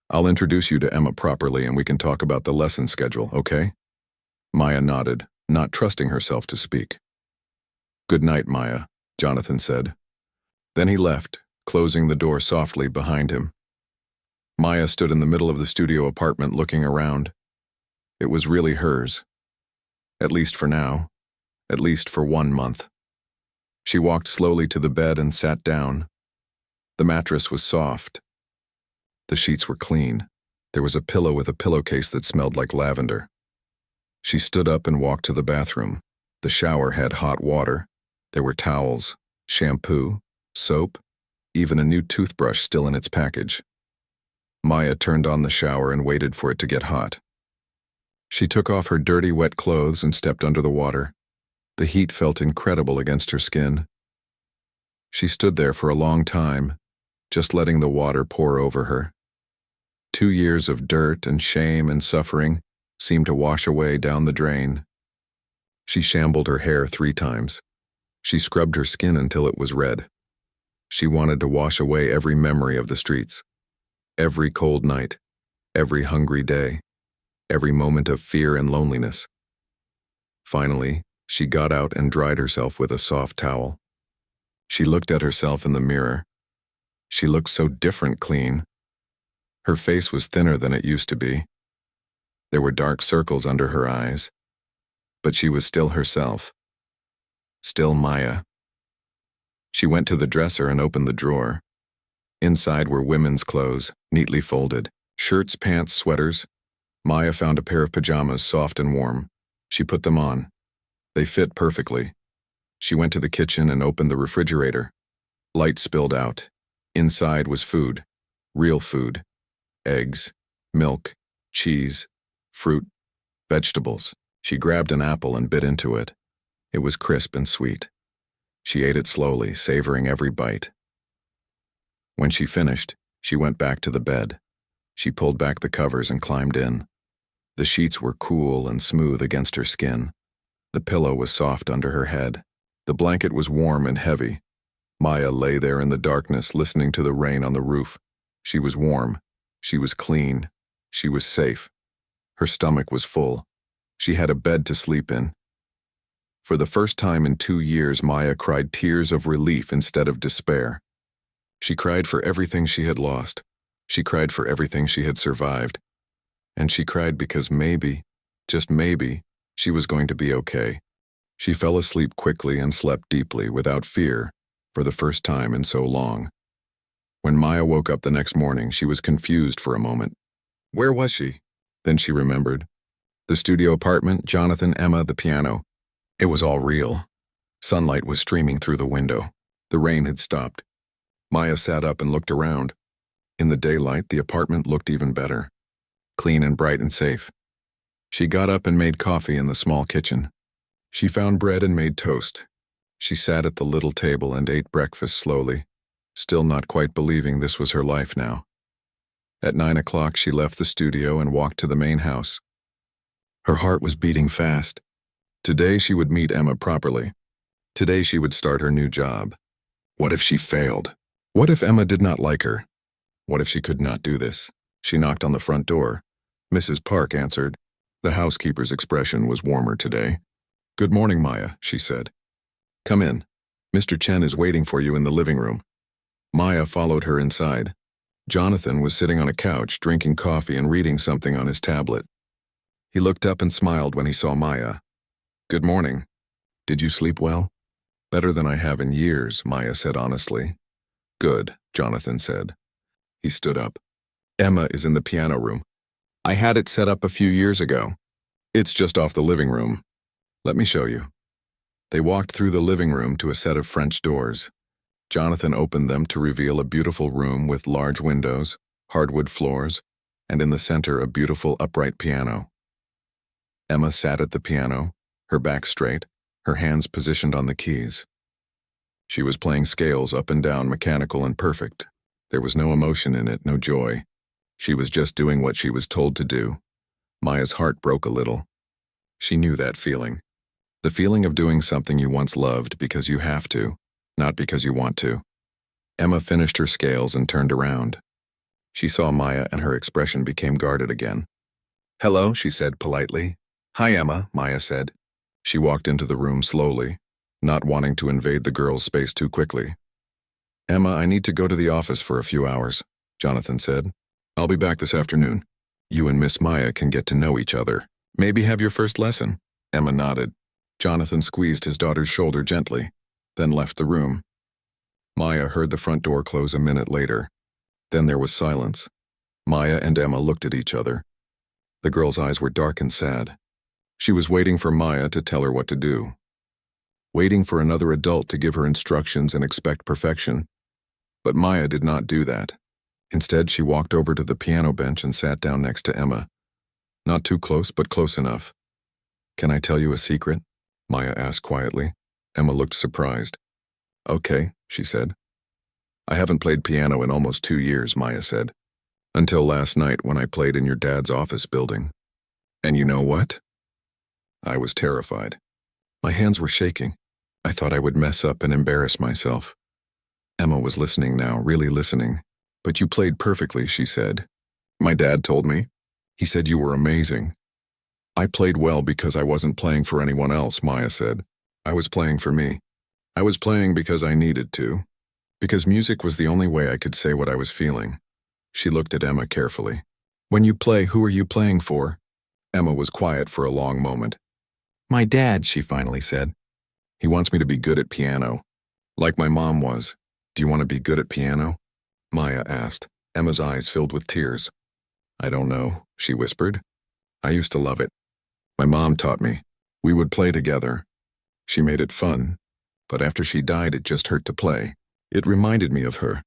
I'll introduce you to Emma properly and we can talk about the lesson schedule, okay?" Maya nodded, not trusting herself to speak. "Good night, Maya," Jonathan said. Then he left, closing the door softly behind him. Maya stood in the middle of the studio apartment looking around. It was really hers. At least for now. At least for 1 month. She walked slowly to the bed and sat down. The mattress was soft. The sheets were clean. There was a pillow with a pillowcase that smelled like lavender. She stood up and walked to the bathroom. The shower had hot water. There were towels, shampoo, soap, even a new toothbrush still in its package. Maya turned on the shower and waited for it to get hot. She took off her dirty, wet clothes and stepped under the water. The heat felt incredible against her skin. She stood there for a long time, just letting the water pour over her. 2 years of dirt and shame and suffering seemed to wash away down the drain. She shambled her hair 3 times. She scrubbed her skin until it was red. She wanted to wash away every memory of the streets. Every cold night, every hungry day, every moment of fear and loneliness. Finally, she got out and dried herself with a soft towel. She looked at herself in the mirror. She looked so different clean. Her face was thinner than it used to be. There were dark circles under her eyes. But she was still herself. Still Maya. She went to the dresser and opened the drawer. Inside were women's clothes, neatly folded. Shirts, pants, sweaters. Maya found a pair of pajamas, soft and warm. She put them on. They fit perfectly. She went to the kitchen and opened the refrigerator. Light spilled out. Inside was food. Real food. Eggs, milk, cheese, fruit, vegetables. She grabbed an apple and bit into it. It was crisp and sweet. She ate it slowly, savoring every bite. When she finished, she went back to the bed. She pulled back the covers and climbed in. The sheets were cool and smooth against her skin. The pillow was soft under her head. The blanket was warm and heavy. Maya lay there in the darkness, listening to the rain on the roof. She was warm. She was clean. She was safe. Her stomach was full. She had a bed to sleep in. For the first time in 2 years, Maya cried tears of relief instead of despair. She cried for everything she had lost. She cried for everything she had survived. And she cried because maybe, just maybe, she was going to be okay. She fell asleep quickly and slept deeply, without fear, for the first time in so long. When Maya woke up the next morning, she was confused for a moment. Where was she? Then she remembered. The studio apartment, Jonathan, Emma, the piano. It was all real. Sunlight was streaming through the window. The rain had stopped. Maya sat up and looked around. In the daylight, the apartment looked even better. Clean and bright and safe. She got up and made coffee in the small kitchen. She found bread and made toast. She sat at the little table and ate breakfast slowly, still not quite believing this was her life now. At 9 o'clock, she left the studio and walked to the main house. Her heart was beating fast. Today she would meet Emma properly. Today she would start her new job. What if she failed? What if Emma did not like her? What if she could not do this? She knocked on the front door. Mrs. Park answered. The housekeeper's expression was warmer today. Good morning, Maya, she said. Come in. Mr. Chen is waiting for you in the living room. Maya followed her inside. Jonathan was sitting on a couch, drinking coffee and reading something on his tablet. He looked up and smiled when he saw Maya. Good morning. Did you sleep well? Better than I have in years, Maya said honestly. Good, Jonathan said. He stood up. Emma is in the piano room. I had it set up a few years ago. It's just off the living room. Let me show you. They walked through the living room to a set of French doors. Jonathan opened them to reveal a beautiful room with large windows, hardwood floors, and in the center a beautiful upright piano. Emma sat at the piano, her back straight, her hands positioned on the keys. She was playing scales up and down, mechanical and perfect. There was no emotion in it, no joy. She was just doing what she was told to do. Maya's heart broke a little. She knew that feeling. The feeling of doing something you once loved because you have to, not because you want to. Emma finished her scales and turned around. She saw Maya and her expression became guarded again. Hello, she said politely. Hi, Emma, Maya said. She walked into the room slowly, not wanting to invade the girl's space too quickly. Emma, I need to go to the office for a few hours, Jonathan said. I'll be back this afternoon. You and Miss Maya can get to know each other. Maybe have your first lesson. Emma nodded. Jonathan squeezed his daughter's shoulder gently, then left the room. Maya heard the front door close a minute later. Then there was silence. Maya and Emma looked at each other. The girl's eyes were dark and sad. She was waiting for Maya to tell her what to do. Waiting for another adult to give her instructions and expect perfection. But Maya did not do that. Instead, she walked over to the piano bench and sat down next to Emma. Not too close, but close enough. Can I tell you a secret? Maya asked quietly. Emma looked surprised. Okay, she said. I haven't played piano in almost 2 years, Maya said. Until last night when I played in your dad's office building. And you know what? I was terrified. My hands were shaking. I thought I would mess up and embarrass myself. Emma was listening now, really listening. But you played perfectly, she said. My dad told me. He said you were amazing. I played well because I wasn't playing for anyone else, Maya said. I was playing for me. I was playing because I needed to. Because music was the only way I could say what I was feeling. She looked at Emma carefully. When you play, who are you playing for? Emma was quiet for a long moment. My dad, she finally said. He wants me to be good at piano. Like my mom was. Do you want to be good at piano? Maya asked. Emma's eyes filled with tears. I don't know, she whispered. I used to love it. My mom taught me. We would play together. She made it fun. But after she died, it just hurt to play. It reminded me of her.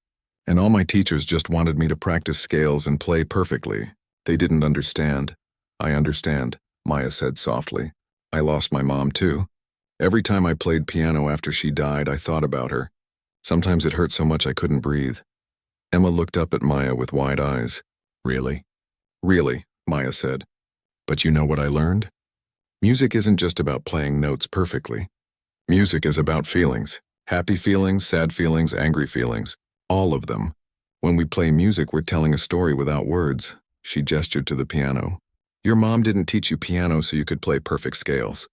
And all my teachers just wanted me to practice scales and play perfectly. They didn't understand. I understand, Maya said softly. I lost my mom too. Every time I played piano after she died, I thought about her. Sometimes it hurt so much I couldn't breathe. Emma looked up at Maya with wide eyes. Really? Really, Maya said. But you know what I learned? Music isn't just about playing notes perfectly. Music is about feelings. Happy feelings, sad feelings, angry feelings. All of them. When we play music, we're telling a story without words. She gestured to the piano. Your mom didn't teach you piano so you could play perfect scales.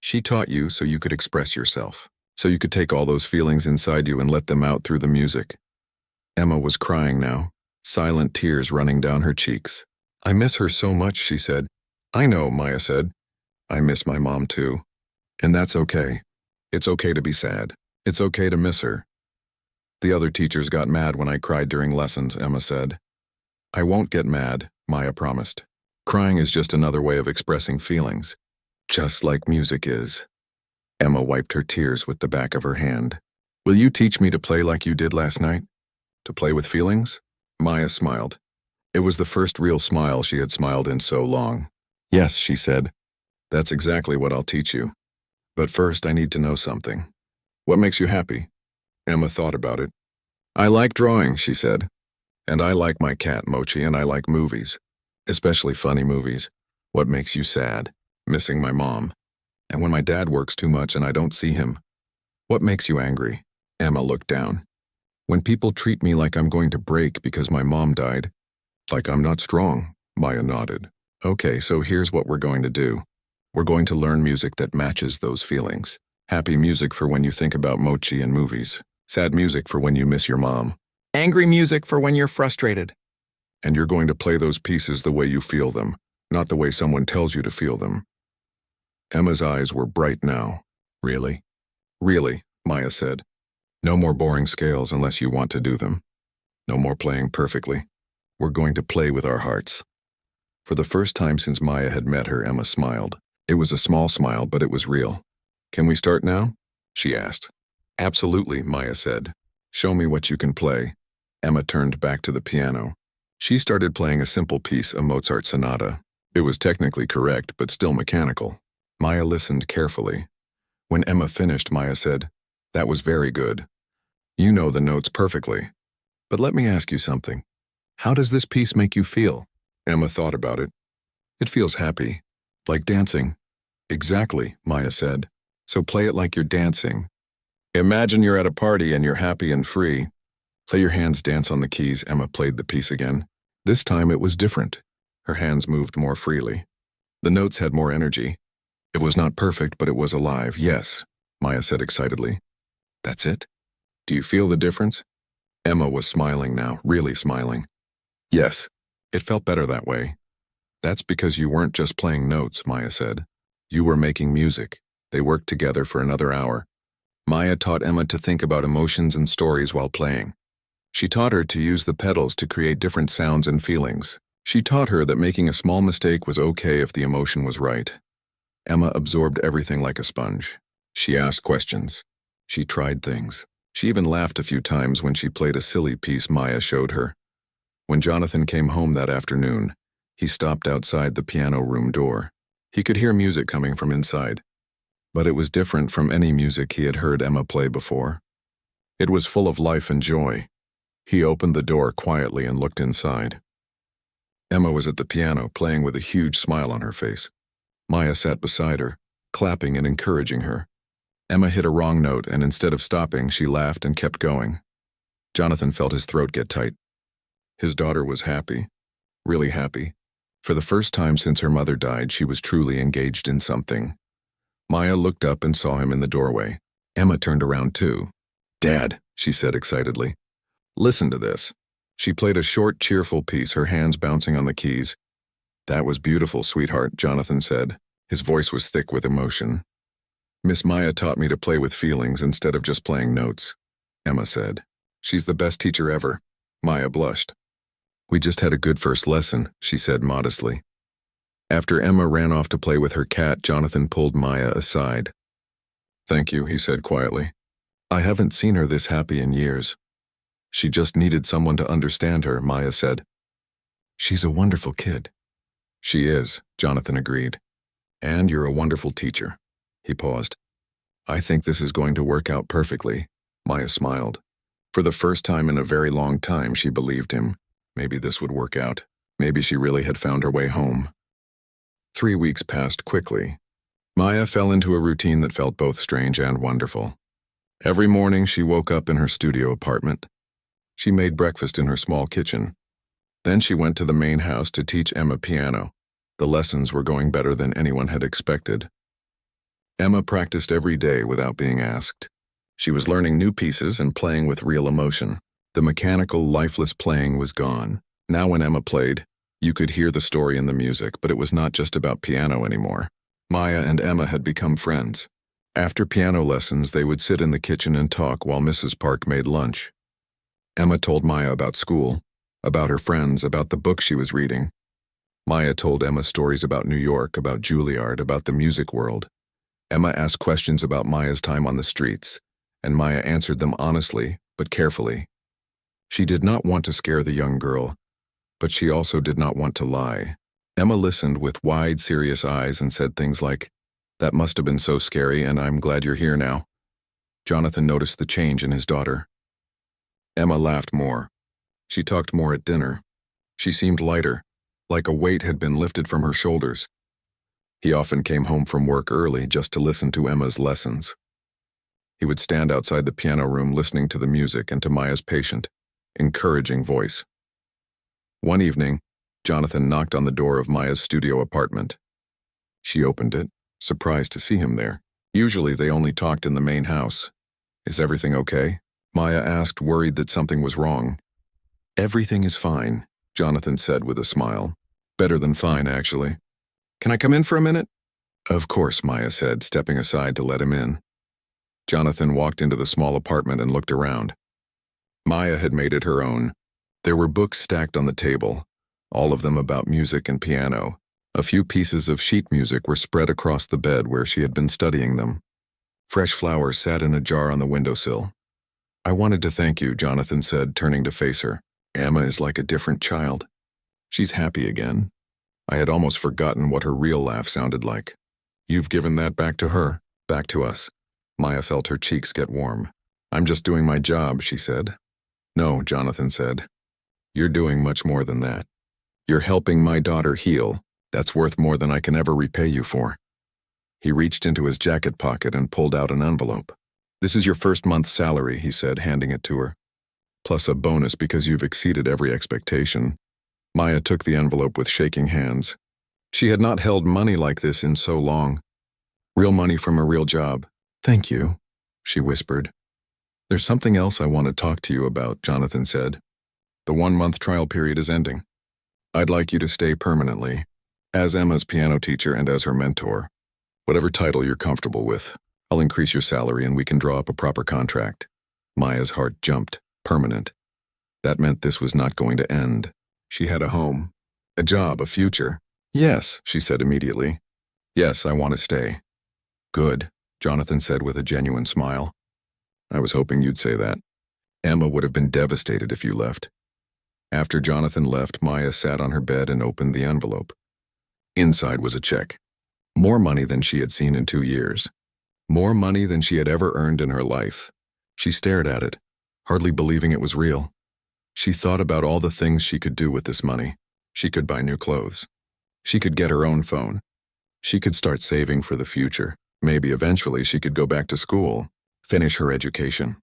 She taught you so you could express yourself, so you could take all those feelings inside you and let them out through the music. Emma was crying now, silent tears running down her cheeks. I miss her so much, she said. I know, Maya said. I miss my mom too. And that's okay. It's okay to be sad. It's okay to miss her. The other teachers got mad when I cried during lessons, Emma said. I won't get mad, Maya promised. Crying is just another way of expressing feelings. Just like music is. Emma wiped her tears with the back of her hand. Will you teach me to play like you did last night? To play with feelings? Maya smiled. It was the first real smile she had smiled in so long. Yes, she said. That's exactly what I'll teach you. But first I need to know something. What makes you happy? Emma thought about it. I like drawing, she said. And I like my cat, Mochi, and I like movies. Especially funny movies. What makes you sad? Missing my mom. And when my dad works too much and I don't see him. What makes you angry? Emma looked down. When people treat me like I'm going to break because my mom died. Like I'm not strong, Maya nodded. Okay, so here's what we're going to do. We're going to learn music that matches those feelings. Happy music for when you think about Mochi and movies. Sad music for when you miss your mom. Angry music for when you're frustrated. And you're going to play those pieces the way you feel them, not the way someone tells you to feel them. Emma's eyes were bright now. Really? Really, Maya said. No more boring scales unless you want to do them. No more playing perfectly. We're going to play with our hearts. For the first time since Maya had met her, Emma smiled. It was a small smile, but it was real. Can we start now? She asked. Absolutely, Maya said. Show me what you can play. Emma turned back to the piano. She started playing a simple piece, a Mozart sonata. It was technically correct, but still mechanical. Maya listened carefully. When Emma finished, Maya said, That was very good. You know the notes perfectly. But let me ask you something. How does this piece make you feel? Emma thought about it. It feels happy. Like dancing. Exactly, Maya said. So play it like you're dancing. Imagine you're at a party and you're happy and free. Let your hands dance on the keys. Emma played the piece again. This time it was different. Her hands moved more freely. The notes had more energy. It was not perfect, but it was alive. Yes, Maya said excitedly. That's it? Do you feel the difference? Emma was smiling now, really smiling. Yes, it felt better that way. That's because you weren't just playing notes, Maya said. You were making music. They worked together for another hour. Maya taught Emma to think about emotions and stories while playing. She taught her to use the pedals to create different sounds and feelings. She taught her that making a small mistake was okay if the emotion was right. Emma absorbed everything like a sponge. She asked questions. She tried things. She even laughed a few times when she played a silly piece Maya showed her. When Jonathan came home that afternoon, he stopped outside the piano room door. He could hear music coming from inside. But it was different from any music he had heard Emma play before. It was full of life and joy. He opened the door quietly and looked inside. Emma was at the piano, playing with a huge smile on her face. Maya sat beside her, clapping and encouraging her. Emma hit a wrong note, and instead of stopping, she laughed and kept going. Jonathan felt his throat get tight. His daughter was happy, really happy. For the first time since her mother died, she was truly engaged in something. Maya looked up and saw him in the doorway. Emma turned around too. Dad, she said excitedly. Listen to this. She played a short, cheerful piece, her hands bouncing on the keys. That was beautiful, sweetheart, Jonathan said. His voice was thick with emotion. Miss Maya taught me to play with feelings instead of just playing notes, Emma said. She's the best teacher ever. Maya blushed. We just had a good first lesson, she said modestly. After Emma ran off to play with her cat, Jonathan pulled Maya aside. Thank you, he said quietly. I haven't seen her this happy in years. She just needed someone to understand her, Maya said. She's a wonderful kid. She is, Jonathan agreed. And you're a wonderful teacher. He paused. I think this is going to work out perfectly, Maya smiled. For the first time in a very long time, she believed him. Maybe this would work out. Maybe she really had found her way home. 3 weeks passed quickly. Maya fell into a routine that felt both strange and wonderful. Every morning she woke up in her studio apartment. She made breakfast in her small kitchen. Then she went to the main house to teach Emma piano. The lessons were going better than anyone had expected. Emma practiced every day without being asked. She was learning new pieces and playing with real emotion. The mechanical, lifeless playing was gone. Now when Emma played, you could hear the story in the music, but it was not just about piano anymore. Maya and Emma had become friends. After piano lessons, they would sit in the kitchen and talk while Mrs. Park made lunch. Emma told Maya about school, about her friends, about the book she was reading. Maya told Emma stories about New York, about Juilliard, about the music world. Emma asked questions about Maya's time on the streets, and Maya answered them honestly, but carefully. She did not want to scare the young girl, but she also did not want to lie. Emma listened with wide, serious eyes and said things like, "That must have been so scary, and I'm glad you're here now." Jonathan noticed the change in his daughter. Emma laughed more. She talked more at dinner. She seemed lighter, like a weight had been lifted from her shoulders. He often came home from work early just to listen to Emma's lessons. He would stand outside the piano room listening to the music and to Maya's patient, encouraging voice. One evening, Jonathan knocked on the door of Maya's studio apartment. She opened it, surprised to see him there. Usually they only talked in the main house. "Is everything okay?" Maya asked, worried that something was wrong. "Everything is fine," Jonathan said with a smile. "Better than fine, actually." "Can I come in for a minute?" "Of course," Maya said, stepping aside to let him in. Jonathan walked into the small apartment and looked around. Maya had made it her own. There were books stacked on the table, all of them about music and piano. A few pieces of sheet music were spread across the bed where she had been studying them. Fresh flowers sat in a jar on the windowsill. "I wanted to thank you," Jonathan said, turning to face her. "Emma is like a different child. She's happy again. I had almost forgotten what her real laugh sounded like. You've given that back to her, back to us." Maya felt her cheeks get warm. "I'm just doing my job," she said. "No," Jonathan said. "You're doing much more than that. You're helping my daughter heal. That's worth more than I can ever repay you for." He reached into his jacket pocket and pulled out an envelope. "This is your first month's salary," he said, handing it to her. "Plus a bonus because you've exceeded every expectation." Maya took the envelope with shaking hands. She had not held money like this in so long. Real money from a real job. "Thank you," she whispered. "There's something else I want to talk to you about," Jonathan said. "The 1-month trial period is ending. I'd like you to stay permanently, as Emma's piano teacher and as her mentor. Whatever title you're comfortable with. I'll increase your salary and we can draw up a proper contract." Maya's heart jumped. Permanent. That meant this was not going to end. She had a home, a job, a future. "Yes," she said immediately. "Yes, I want to stay." "Good," Jonathan said with a genuine smile. "I was hoping you'd say that. Emma would have been devastated if you left." After Jonathan left, Maya sat on her bed and opened the envelope. Inside was a check. More money than she had seen in 2 years. More money than she had ever earned in her life. She stared at it, hardly believing it was real. She thought about all the things she could do with this money. She could buy new clothes. She could get her own phone. She could start saving for the future. Maybe eventually she could go back to school, finish her education.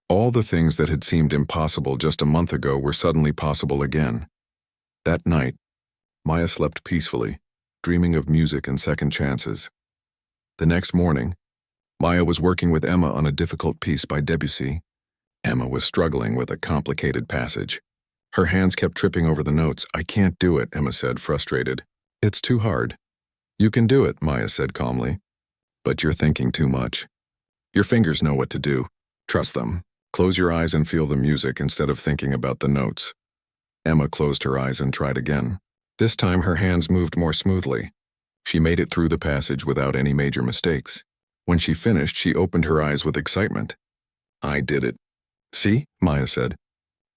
All the things that had seemed impossible just a month ago were suddenly possible again. That night, Maya slept peacefully, dreaming of music and second chances. The next morning, Maya was working with Emma on a difficult piece by Debussy. Emma was struggling with a complicated passage. Her hands kept tripping over the notes. "I can't do it," Emma said, frustrated. "It's too hard." "You can do it," Maya said calmly. "But you're thinking too much. Your fingers know what to do. Trust them. Close your eyes and feel the music instead of thinking about the notes." Emma closed her eyes and tried again. This time her hands moved more smoothly. She made it through the passage without any major mistakes. When she finished, she opened her eyes with excitement. "I did it." "See?" Maya said.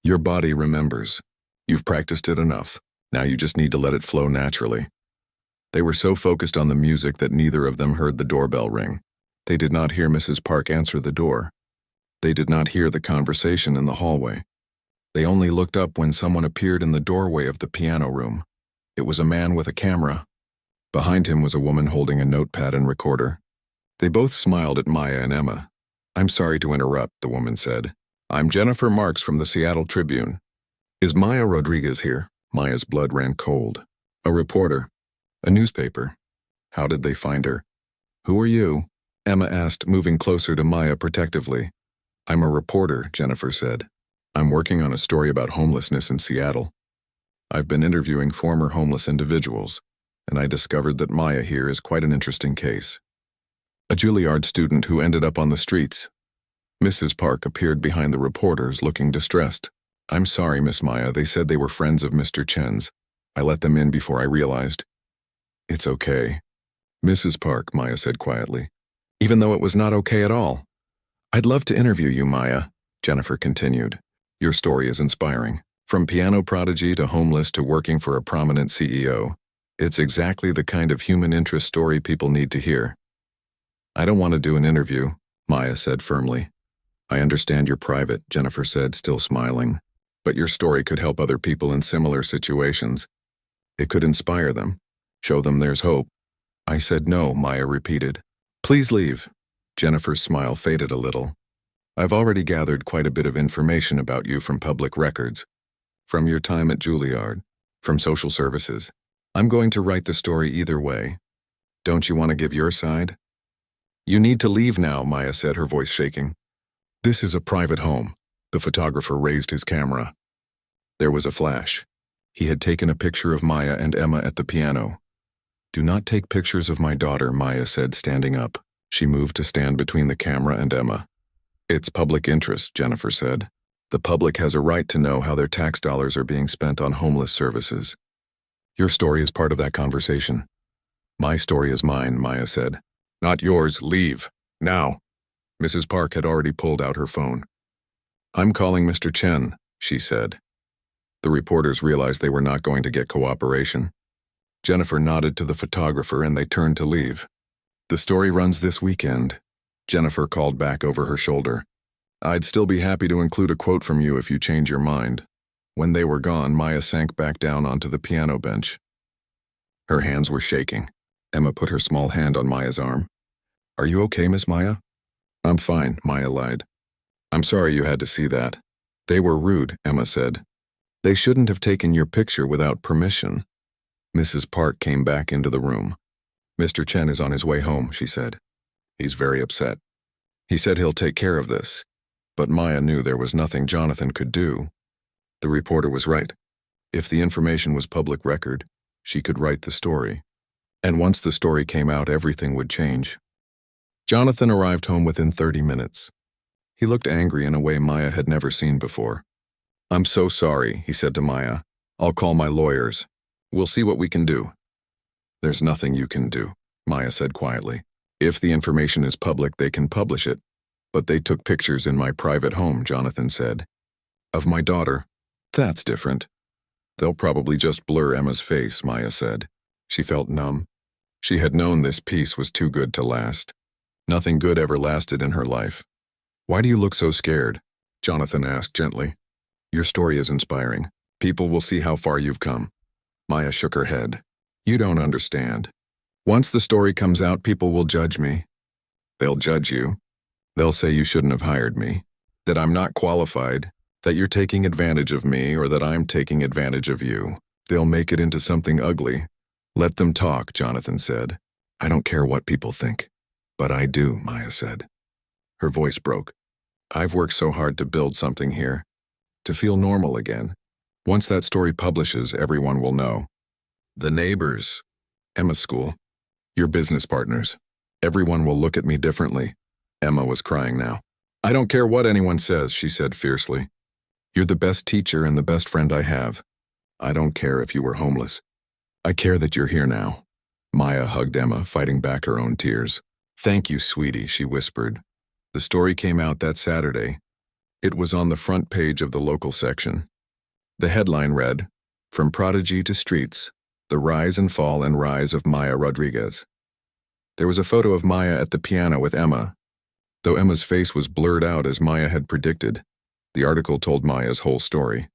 Your body remembers. You've practiced it enough. Now you just need to let it flow naturally. They were so focused on the music that neither of them heard the doorbell ring. They did not hear Mrs. Park answer the door. They did not hear the conversation in the hallway. They only looked up when someone appeared in the doorway of the piano room. It was a man with a camera. Behind him was a woman holding a notepad and recorder. They both smiled at Maya and Emma. "I'm sorry to interrupt," the woman said. "I'm Jennifer Marks from the Seattle Tribune. Is Maya Rodriguez here?" Maya's blood ran cold. "A reporter. A newspaper. How did they find her?" "Who are you?" Emma asked, moving closer to Maya protectively. "I'm a reporter," Jennifer said. "I'm working on a story about homelessness in Seattle. I've been interviewing former homeless individuals, and I discovered that Maya here is quite an interesting case. A Juilliard student who ended up on the streets." Mrs. Park appeared behind the reporters, looking distressed. "I'm sorry, Miss Maya. They said they were friends of Mr. Chen's. I let them in before I realized." "It's okay." "Mrs. Park," Maya said quietly, "even though it was not okay at all. I'd love to interview you, Maya," Jennifer continued. "Your story is inspiring. From piano prodigy to homeless to working for a prominent CEO. It's exactly the kind of human interest story people need to hear." "I don't want to do an interview," Maya said firmly. "I understand you're private," Jennifer said, still smiling. "But your story could help other people in similar situations. It could inspire them, show them there's hope." "I said no," Maya repeated. "Please leave." Jennifer's smile faded a little. "I've already gathered quite a bit of information about you from public records, from your time at Juilliard, from social services. I'm going to write the story either way. Don't you want to give your side?" "You need to leave now," Maya said, her voice shaking. "This is a private home." The photographer raised his camera. There was a flash. He had taken a picture of Maya and Emma at the piano. "Do not take pictures of my daughter," Maya said, standing up. She moved to stand between the camera and Emma. "It's public interest," Jennifer said. "The public has a right to know how their tax dollars are being spent on homeless services. Your story is part of that conversation." "My story is mine," Maya said. "Not yours. Leave. Now." Mrs. Park had already pulled out her phone. "I'm calling Mr. Chen," she said. The reporters realized they were not going to get cooperation. Jennifer nodded to the photographer and they turned to leave. "The story runs this weekend," Jennifer called back over her shoulder. "I'd still be happy to include a quote from you if you change your mind." When they were gone, Maya sank back down onto the piano bench. Her hands were shaking. Emma put her small hand on Maya's arm. "Are you okay, Miss Maya?" "I'm fine," Maya lied. "I'm sorry you had to see that." "They were rude," Emma said. "They shouldn't have taken your picture without permission." Mrs. Park came back into the room. "Mr. Chen is on his way home," she said. "He's very upset. He said he'll take care of this." But Maya knew there was nothing Jonathan could do. The reporter was right. If the information was public record, she could write the story. And once the story came out, everything would change. Jonathan arrived home within 30 minutes. He looked angry in a way Maya had never seen before. "I'm so sorry," he said to Maya. "I'll call my lawyers. We'll see what we can do." "There's nothing you can do," Maya said quietly. "If the information is public, they can publish it. But they took pictures in my private home," Jonathan said. "Of my daughter? That's different." "They'll probably just blur Emma's face," Maya said. She felt numb. She had known this peace was too good to last. Nothing good ever lasted in her life. "Why do you look so scared?" Jonathan asked gently. "Your story is inspiring. People will see how far you've come." Maya shook her head. "You don't understand. Once the story comes out, people will judge me." "They'll judge you. They'll say you shouldn't have hired me, that I'm not qualified, that you're taking advantage of me, or that I'm taking advantage of you. They'll make it into something ugly." "Let them talk," Jonathan said. "I don't care what people think." "But I do," Maya said. Her voice broke. "I've worked so hard to build something here, to feel normal again. Once that story publishes, everyone will know. The neighbors, Emma's school, your business partners. Everyone will look at me differently." Emma was crying now. "I don't care what anyone says," she said fiercely. "You're the best teacher and the best friend I have. I don't care if you were homeless. I care that you're here now." Maya hugged Emma, fighting back her own tears. "Thank you, sweetie," she whispered. "The story came out that Saturday. It was on the front page of the local section. The headline read, "From Prodigy to Streets, the Rise and Fall and Rise of Maya Rodriguez." There was a photo of Maya at the piano with Emma. Though Emma's face was blurred out as Maya had predicted, the article told Maya's whole story.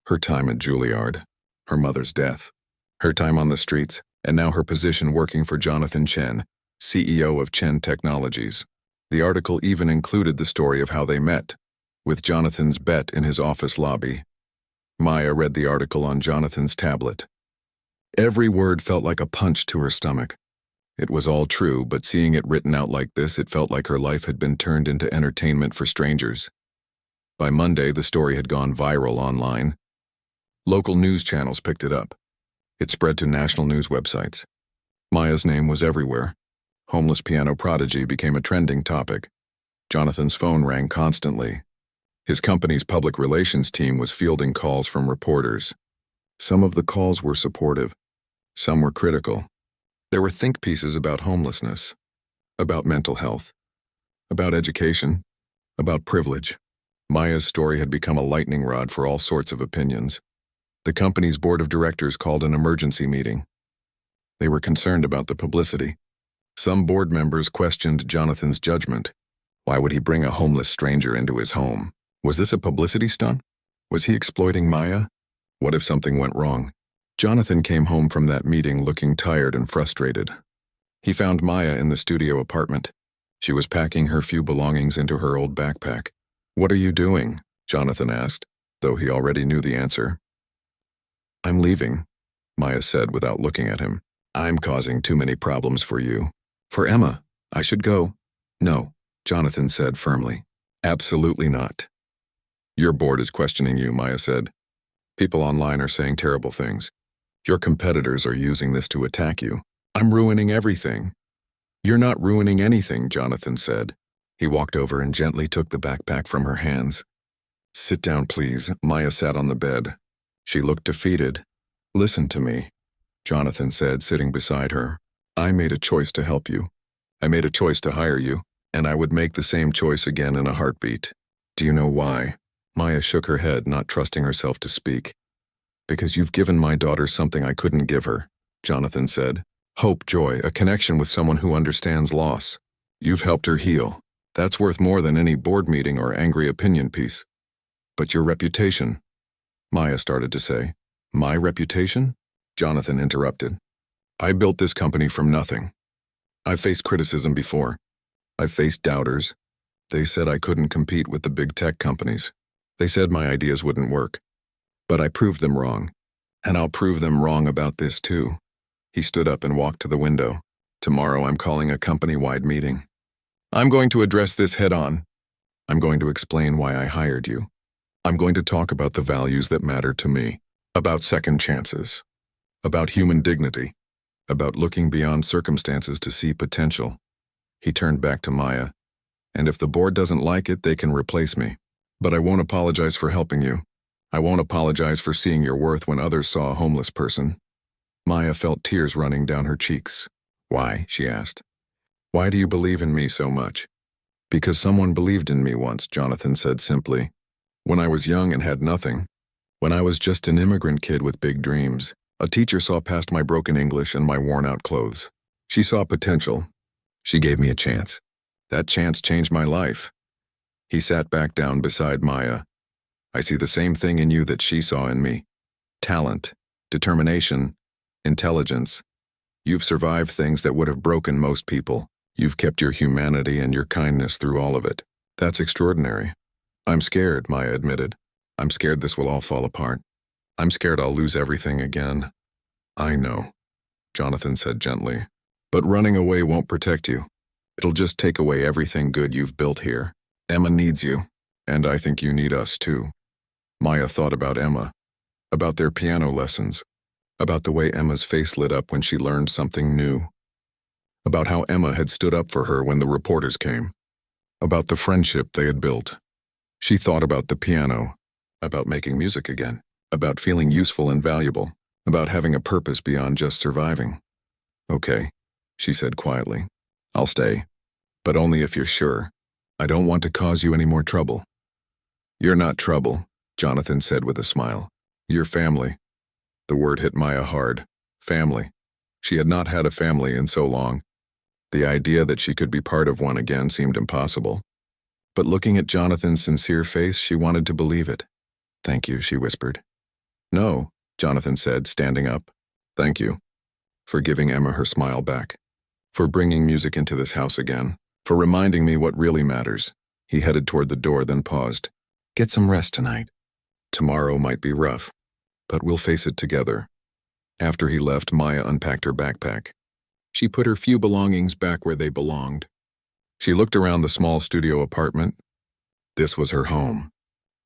Her time at Juilliard, her mother's death, her time on the streets, and now her position working for Jonathan Chen, CEO of Chen Technologies. The article even included the story of how they met, with Jonathan's bet in his office lobby. Maya read the article on Jonathan's tablet. Every word felt like a punch to her stomach. It was all true, but seeing it written out like this, it felt like her life had been turned into entertainment for strangers. By Monday, the story had gone viral online. Local news channels picked it up. It spread to national news websites. Maya's name was everywhere. Homeless piano prodigy became a trending topic. Jonathan's phone rang constantly. His company's public relations team was fielding calls from reporters. Some of the calls were supportive. Some were critical. There were think pieces about homelessness, about mental health, about education, about privilege. Maya's story had become a lightning rod for all sorts of opinions. The company's board of directors called an emergency meeting. They were concerned about the publicity. Some board members questioned Jonathan's judgment. Why would he bring a homeless stranger into his home? Was this a publicity stunt? Was he exploiting Maya? What if something went wrong? Jonathan came home from that meeting looking tired and frustrated. He found Maya in the studio apartment. She was packing her few belongings into her old backpack. "What are you doing?" Jonathan asked, though he already knew the answer. "I'm leaving," Maya said without looking at him. "I'm causing too many problems for you." "For Emma, I should go." "No," Jonathan said firmly. "Absolutely not." "Your board is questioning you," Maya said. "People online are saying terrible things. Your competitors are using this to attack you. I'm ruining everything." "You're not ruining anything," Jonathan said. He walked over and gently took the backpack from her hands. "Sit down, please." Maya sat on the bed. She looked defeated. "Listen to me," Jonathan said, sitting beside her. "I made a choice to help you. I made a choice to hire you, and I would make the same choice again in a heartbeat. Do you know why?" Maya shook her head, not trusting herself to speak. "Because you've given my daughter something I couldn't give her," Jonathan said. "Hope, joy, a connection with someone who understands loss. You've helped her heal. That's worth more than any board meeting or angry opinion piece." "But your reputation," Maya started to say. "My reputation?" Jonathan interrupted. "I built this company from nothing. I've faced criticism before. I've faced doubters. They said I couldn't compete with the big tech companies. They said my ideas wouldn't work. But I proved them wrong. And I'll prove them wrong about this too." He stood up and walked to the window. "Tomorrow I'm calling a company-wide meeting. I'm going to address this head-on. I'm going to explain why I hired you. I'm going to talk about the values that matter to me, about second chances, about human dignity, about looking beyond circumstances to see potential." He turned back to Maya. "And if the board doesn't like it, they can replace me. But I won't apologize for helping you. I won't apologize for seeing your worth when others saw a homeless person." Maya felt tears running down her cheeks. "Why?" she asked. "Why do you believe in me so much?" "Because someone believed in me once," Jonathan said simply. "When I was young and had nothing. When I was just an immigrant kid with big dreams. A teacher saw past my broken English and my worn-out clothes. She saw potential. She gave me a chance. That chance changed my life." He sat back down beside Maya. "I see the same thing in you that she saw in me. Talent, determination, intelligence. You've survived things that would have broken most people. You've kept your humanity and your kindness through all of it. That's extraordinary." "I'm scared," Maya admitted. "I'm scared this will all fall apart. I'm scared I'll lose everything again." "I know," Jonathan said gently. "But running away won't protect you. It'll just take away everything good you've built here. Emma needs you, and I think you need us too." Maya thought about Emma, about their piano lessons, about the way Emma's face lit up when she learned something new, about how Emma had stood up for her when the reporters came, about the friendship they had built. She thought about the piano, about making music again, about feeling useful and valuable, about having a purpose beyond just surviving. "Okay," she said quietly. "I'll stay. But only if you're sure. I don't want to cause you any more trouble." "You're not trouble," Jonathan said with a smile. "You're family." The word hit Maya hard. Family. She had not had a family in so long. The idea that she could be part of one again seemed impossible. But looking at Jonathan's sincere face, she wanted to believe it. "Thank you," she whispered. "No," Jonathan said, standing up. "Thank you. For giving Emma her smile back. For bringing music into this house again. For reminding me what really matters." He headed toward the door, then paused. "Get some rest tonight. Tomorrow might be rough, but we'll face it together." After he left, Maya unpacked her backpack. She put her few belongings back where they belonged. She looked around the small studio apartment. This was her home.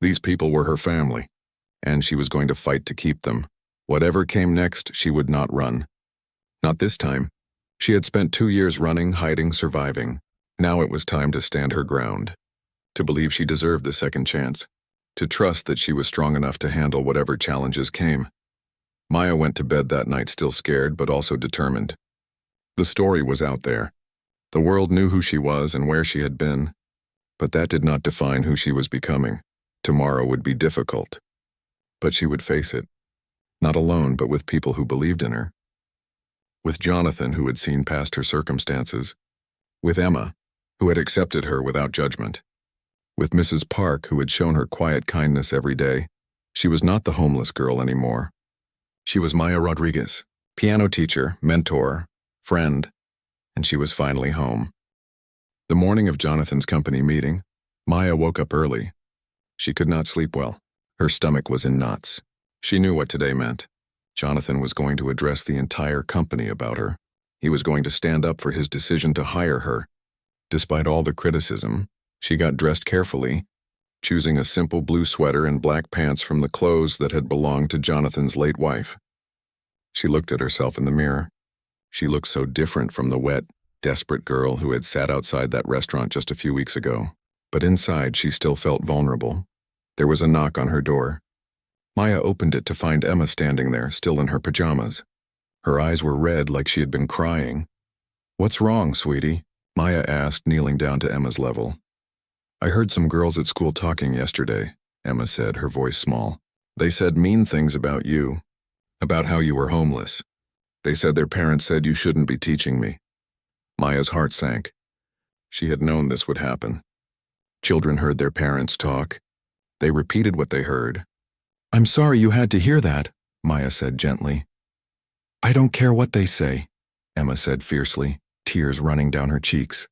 These people were her family, and she was going to fight to keep them. Whatever came next, she would not run. Not this time. She had spent 2 years running, hiding, surviving. Now it was time to stand her ground. To believe she deserved the second chance. To trust that she was strong enough to handle whatever challenges came. Maya went to bed that night still scared, but also determined. The story was out there. The world knew who she was and where she had been. But that did not define who she was becoming. Tomorrow would be difficult. But she would face it. Not alone, but with people who believed in her. With Jonathan, who had seen past her circumstances. With Emma, who had accepted her without judgment. With Mrs. Park, who had shown her quiet kindness every day. She was not the homeless girl anymore. She was Maya Rodriguez, piano teacher, mentor, friend, and she was finally home. The morning of Jonathan's company meeting, Maya woke up early. She could not sleep well. Her stomach was in knots. She knew what today meant. Jonathan was going to address the entire company about her. He was going to stand up for his decision to hire her. Despite all the criticism, she got dressed carefully, choosing a simple blue sweater and black pants from the clothes that had belonged to Jonathan's late wife. She looked at herself in the mirror. She looked so different from the wet, desperate girl who had sat outside that restaurant just a few weeks ago. But inside, she still felt vulnerable. There was a knock on her door. Maya opened it to find Emma standing there, still in her pajamas. Her eyes were red like she had been crying. "What's wrong, sweetie?" Maya asked, kneeling down to Emma's level. "I heard some girls at school talking yesterday," Emma said, her voice small. "They said mean things about you, about how you were homeless. They said their parents said you shouldn't be teaching me." Maya's heart sank. She had known this would happen. Children heard their parents talk. They repeated what they heard. "I'm sorry you had to hear that," Maya said gently. "I don't care what they say," Emma said fiercely, tears running down her cheeks.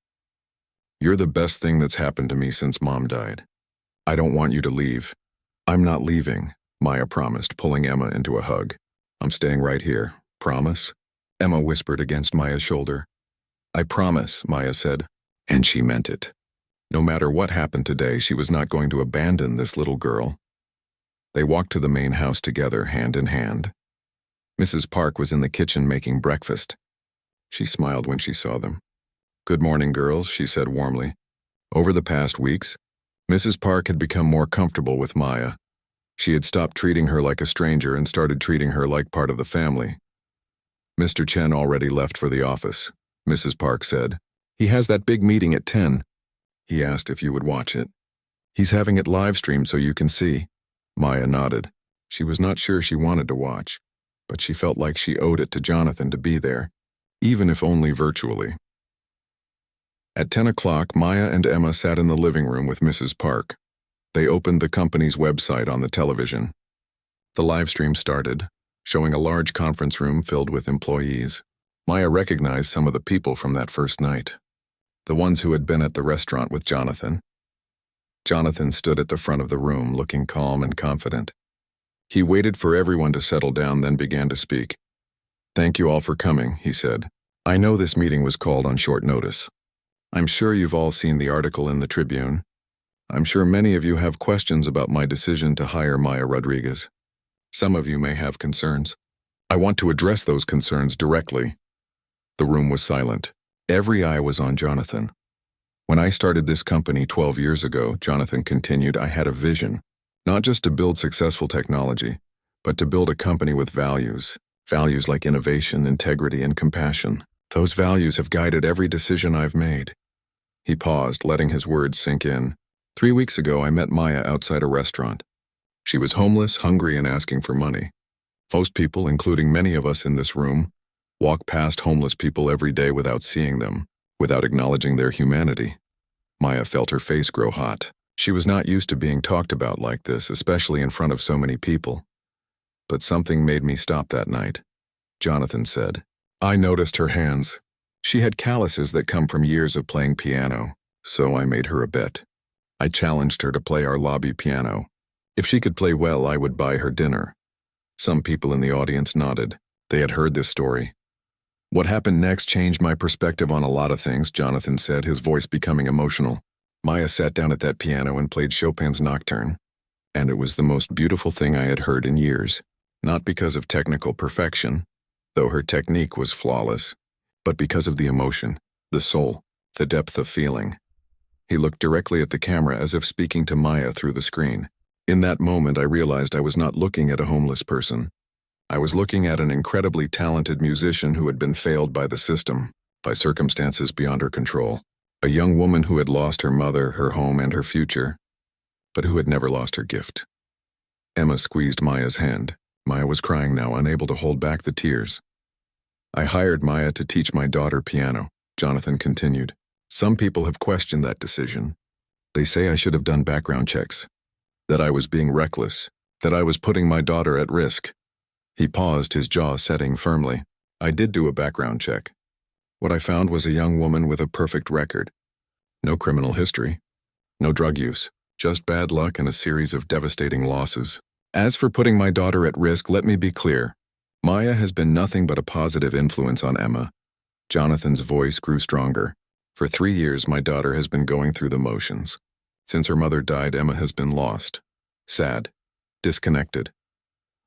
"You're the best thing that's happened to me since Mom died. I don't want you to leave." "I'm not leaving," Maya promised, pulling Emma into a hug. "I'm staying right here. Promise?" Emma whispered against Maya's shoulder. "I promise," Maya said, and she meant it. No matter what happened today, she was not going to abandon this little girl. They walked to the main house together, hand in hand. Mrs. Park was in the kitchen making breakfast. She smiled when she saw them. "Good morning, girls," she said warmly. Over the past weeks, Mrs. Park had become more comfortable with Maya. She had stopped treating her like a stranger and started treating her like part of the family. "Mr. Chen already left for the office," Mrs. Park said. "He has that big meeting at 10. He asked if you would watch it. He's having it live streamed so you can see." Maya nodded. She was not sure she wanted to watch, but she felt like she owed it to Jonathan to be there, even if only virtually. At 10 o'clock, Maya and Emma sat in the living room with Mrs. Park. They opened the company's website on the television. The live stream started, showing a large conference room filled with employees. Maya recognized some of the people from that first night, the ones who had been at the restaurant with Jonathan. Jonathan stood at the front of the room, looking calm and confident. He waited for everyone to settle down, then began to speak. "Thank you all for coming," he said. "I know this meeting was called on short notice. I'm sure you've all seen the article in the Tribune. I'm sure many of you have questions about my decision to hire Maya Rodriguez. Some of you may have concerns. I want to address those concerns directly." The room was silent. Every eye was on Jonathan. "When I started this company 12 years ago," Jonathan continued, "I had a vision. Not just to build successful technology, but to build a company with values. Values like innovation, integrity, and compassion. Those values have guided every decision I've made." He paused, letting his words sink in. 3 weeks ago, I met Maya outside a restaurant. She was homeless, hungry, and asking for money. Most people, including many of us in this room, walk past homeless people every day without seeing them, without acknowledging their humanity. Maya felt her face grow hot. She was not used to being talked about like this, especially in front of so many people. But something made me stop that night, Jonathan said. I noticed her hands. She had calluses that come from years of playing piano, so I made her a bet. I challenged her to play our lobby piano. If she could play well, I would buy her dinner. Some people in the audience nodded. They had heard this story. What happened next changed my perspective on a lot of things, Jonathan said, his voice becoming emotional. Maya sat down at that piano and played Chopin's Nocturne. And it was the most beautiful thing I had heard in years. Not because of technical perfection, though her technique was flawless, but because of the emotion, the soul, the depth of feeling. He looked directly at the camera as if speaking to Maya through the screen. In that moment, I realized I was not looking at a homeless person. I was looking at an incredibly talented musician who had been failed by the system, by circumstances beyond her control. A young woman who had lost her mother, her home, and her future, but who had never lost her gift. Emma squeezed Maya's hand. Maya was crying now, unable to hold back the tears. I hired Maya to teach my daughter piano, Jonathan continued. Some people have questioned that decision. They say I should have done background checks, that I was being reckless, that I was putting my daughter at risk. He paused, his jaw setting firmly. I did do a background check. What I found was a young woman with a perfect record. No criminal history, no drug use, just bad luck and a series of devastating losses. As for putting my daughter at risk, let me be clear. Maya has been nothing but a positive influence on Emma. Jonathan's voice grew stronger. For 3 years, my daughter has been going through the motions. Since her mother died, Emma has been lost, sad, disconnected.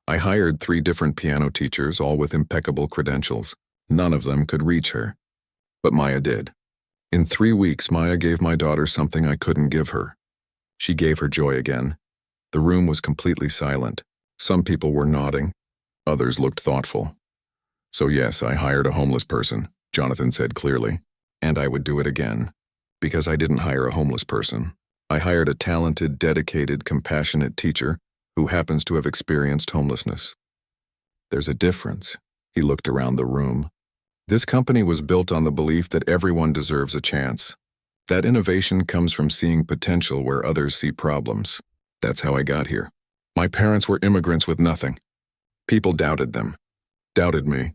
I hired 3 different piano teachers, all with impeccable credentials. None of them could reach her. But Maya did. In 3 weeks, Maya gave my daughter something I couldn't give her. She gave her joy again. The room was completely silent. Some people were nodding. Others looked thoughtful. So yes, I hired a homeless person, Jonathan said clearly. And I would do it again. Because I didn't hire a homeless person. I hired a talented, dedicated, compassionate teacher who happens to have experienced homelessness. There's a difference. He looked around the room. This company was built on the belief that everyone deserves a chance. That innovation comes from seeing potential where others see problems. That's how I got here. My parents were immigrants with nothing. People doubted them. Doubted me.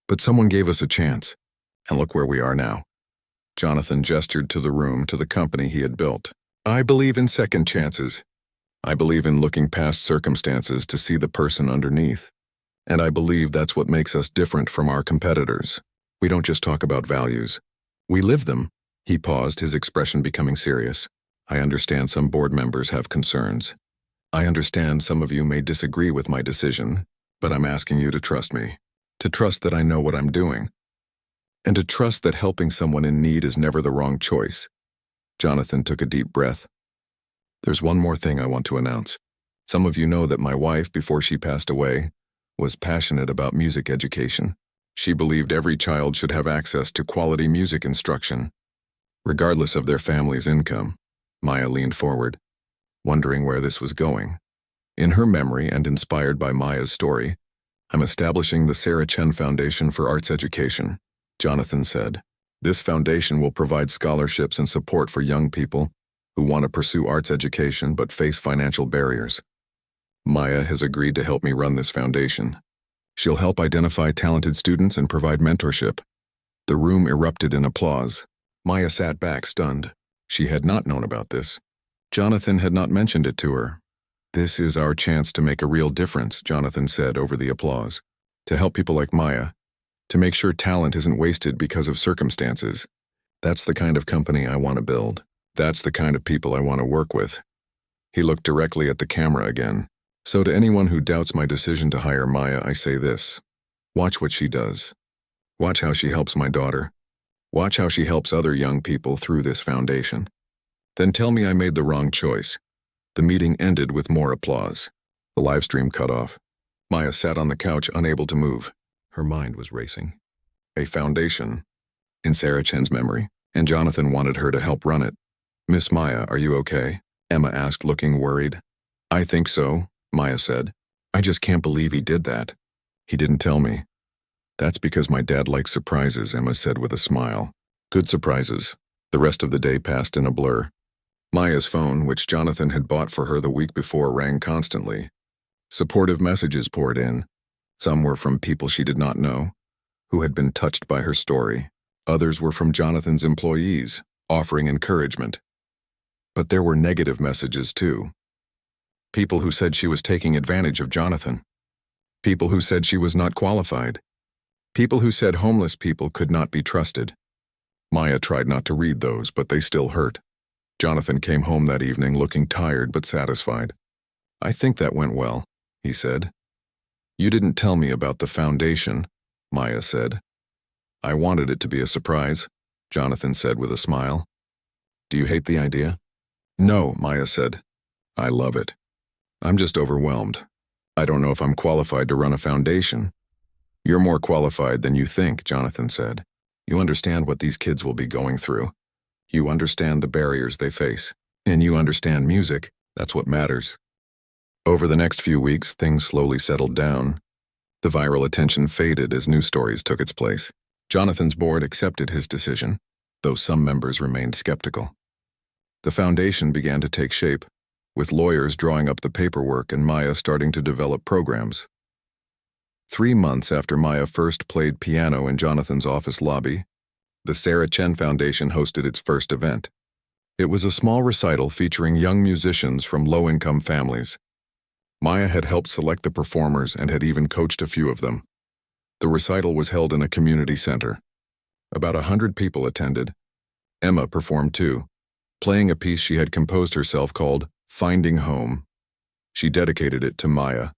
But someone gave us a chance. And look where we are now. Jonathan gestured to the room, to the company he had built. I believe in second chances. I believe in looking past circumstances to see the person underneath. And I believe that's what makes us different from our competitors. We don't just talk about values. We live them. He paused, his expression becoming serious. I understand some board members have concerns. I understand some of you may disagree with my decision, but I'm asking you to trust me. To trust that I know what I'm doing. And to trust that helping someone in need is never the wrong choice. Jonathan took a deep breath. There's one more thing I want to announce. Some of you know that my wife, before she passed away, was passionate about music education. She believed every child should have access to quality music instruction, regardless of their family's income. Maya leaned forward, wondering where this was going. In her memory and inspired by Maya's story, I'm establishing the Sarah Chen Foundation for Arts Education, Jonathan said. This foundation will provide scholarships and support for young people who want to pursue arts education but face financial barriers. Maya has agreed to help me run this foundation. She'll help identify talented students and provide mentorship. The room erupted in applause. Maya sat back, stunned. She had not known about this. Jonathan had not mentioned it to her. This is our chance to make a real difference, Jonathan said over the applause. To help people like Maya. To make sure talent isn't wasted because of circumstances. That's the kind of company I want to build. That's the kind of people I want to work with. He looked directly at the camera again. So to anyone who doubts my decision to hire Maya, I say this. Watch what she does. Watch how she helps my daughter. Watch how she helps other young people through this foundation. Then tell me I made the wrong choice. The meeting ended with more applause. The live stream cut off. Maya sat on the couch, unable to move. Her mind was racing. A foundation, in Sarah Chen's memory, and Jonathan wanted her to help run it. Miss Maya, are you okay? Emma asked, looking worried. I think so, Maya said. I just can't believe he did that. He didn't tell me. That's because my dad likes surprises, Emma said with a smile. Good surprises. The rest of the day passed in a blur. Maya's phone, which Jonathan had bought for her the week before, rang constantly. Supportive messages poured in. Some were from people she did not know, who had been touched by her story. Others were from Jonathan's employees, offering encouragement. But there were negative messages too. People who said she was taking advantage of Jonathan. People who said she was not qualified. People who said homeless people could not be trusted. Maya tried not to read those, but they still hurt. Jonathan came home that evening looking tired but satisfied. I think that went well, he said. You didn't tell me about the foundation, Maya said. I wanted it to be a surprise, Jonathan said with a smile. Do you hate the idea? No, Maya said. I love it. I'm just overwhelmed. I don't know if I'm qualified to run a foundation. You're more qualified than you think, Jonathan said. You understand what these kids will be going through. You understand the barriers they face. And you understand music. That's what matters. Over the next few weeks, things slowly settled down. The viral attention faded as news stories took its place. Jonathan's board accepted his decision, though some members remained skeptical. The foundation began to take shape, with lawyers drawing up the paperwork and Maya starting to develop programs. 3 months after Maya first played piano in Jonathan's office lobby, the Sarah Chen Foundation hosted its first event. It was a small recital featuring young musicians from low-income families. Maya had helped select the performers and had even coached a few of them. The recital was held in a community center. About 100 people attended. Emma performed too, playing a piece she had composed herself called Finding Home. She dedicated it to Maya.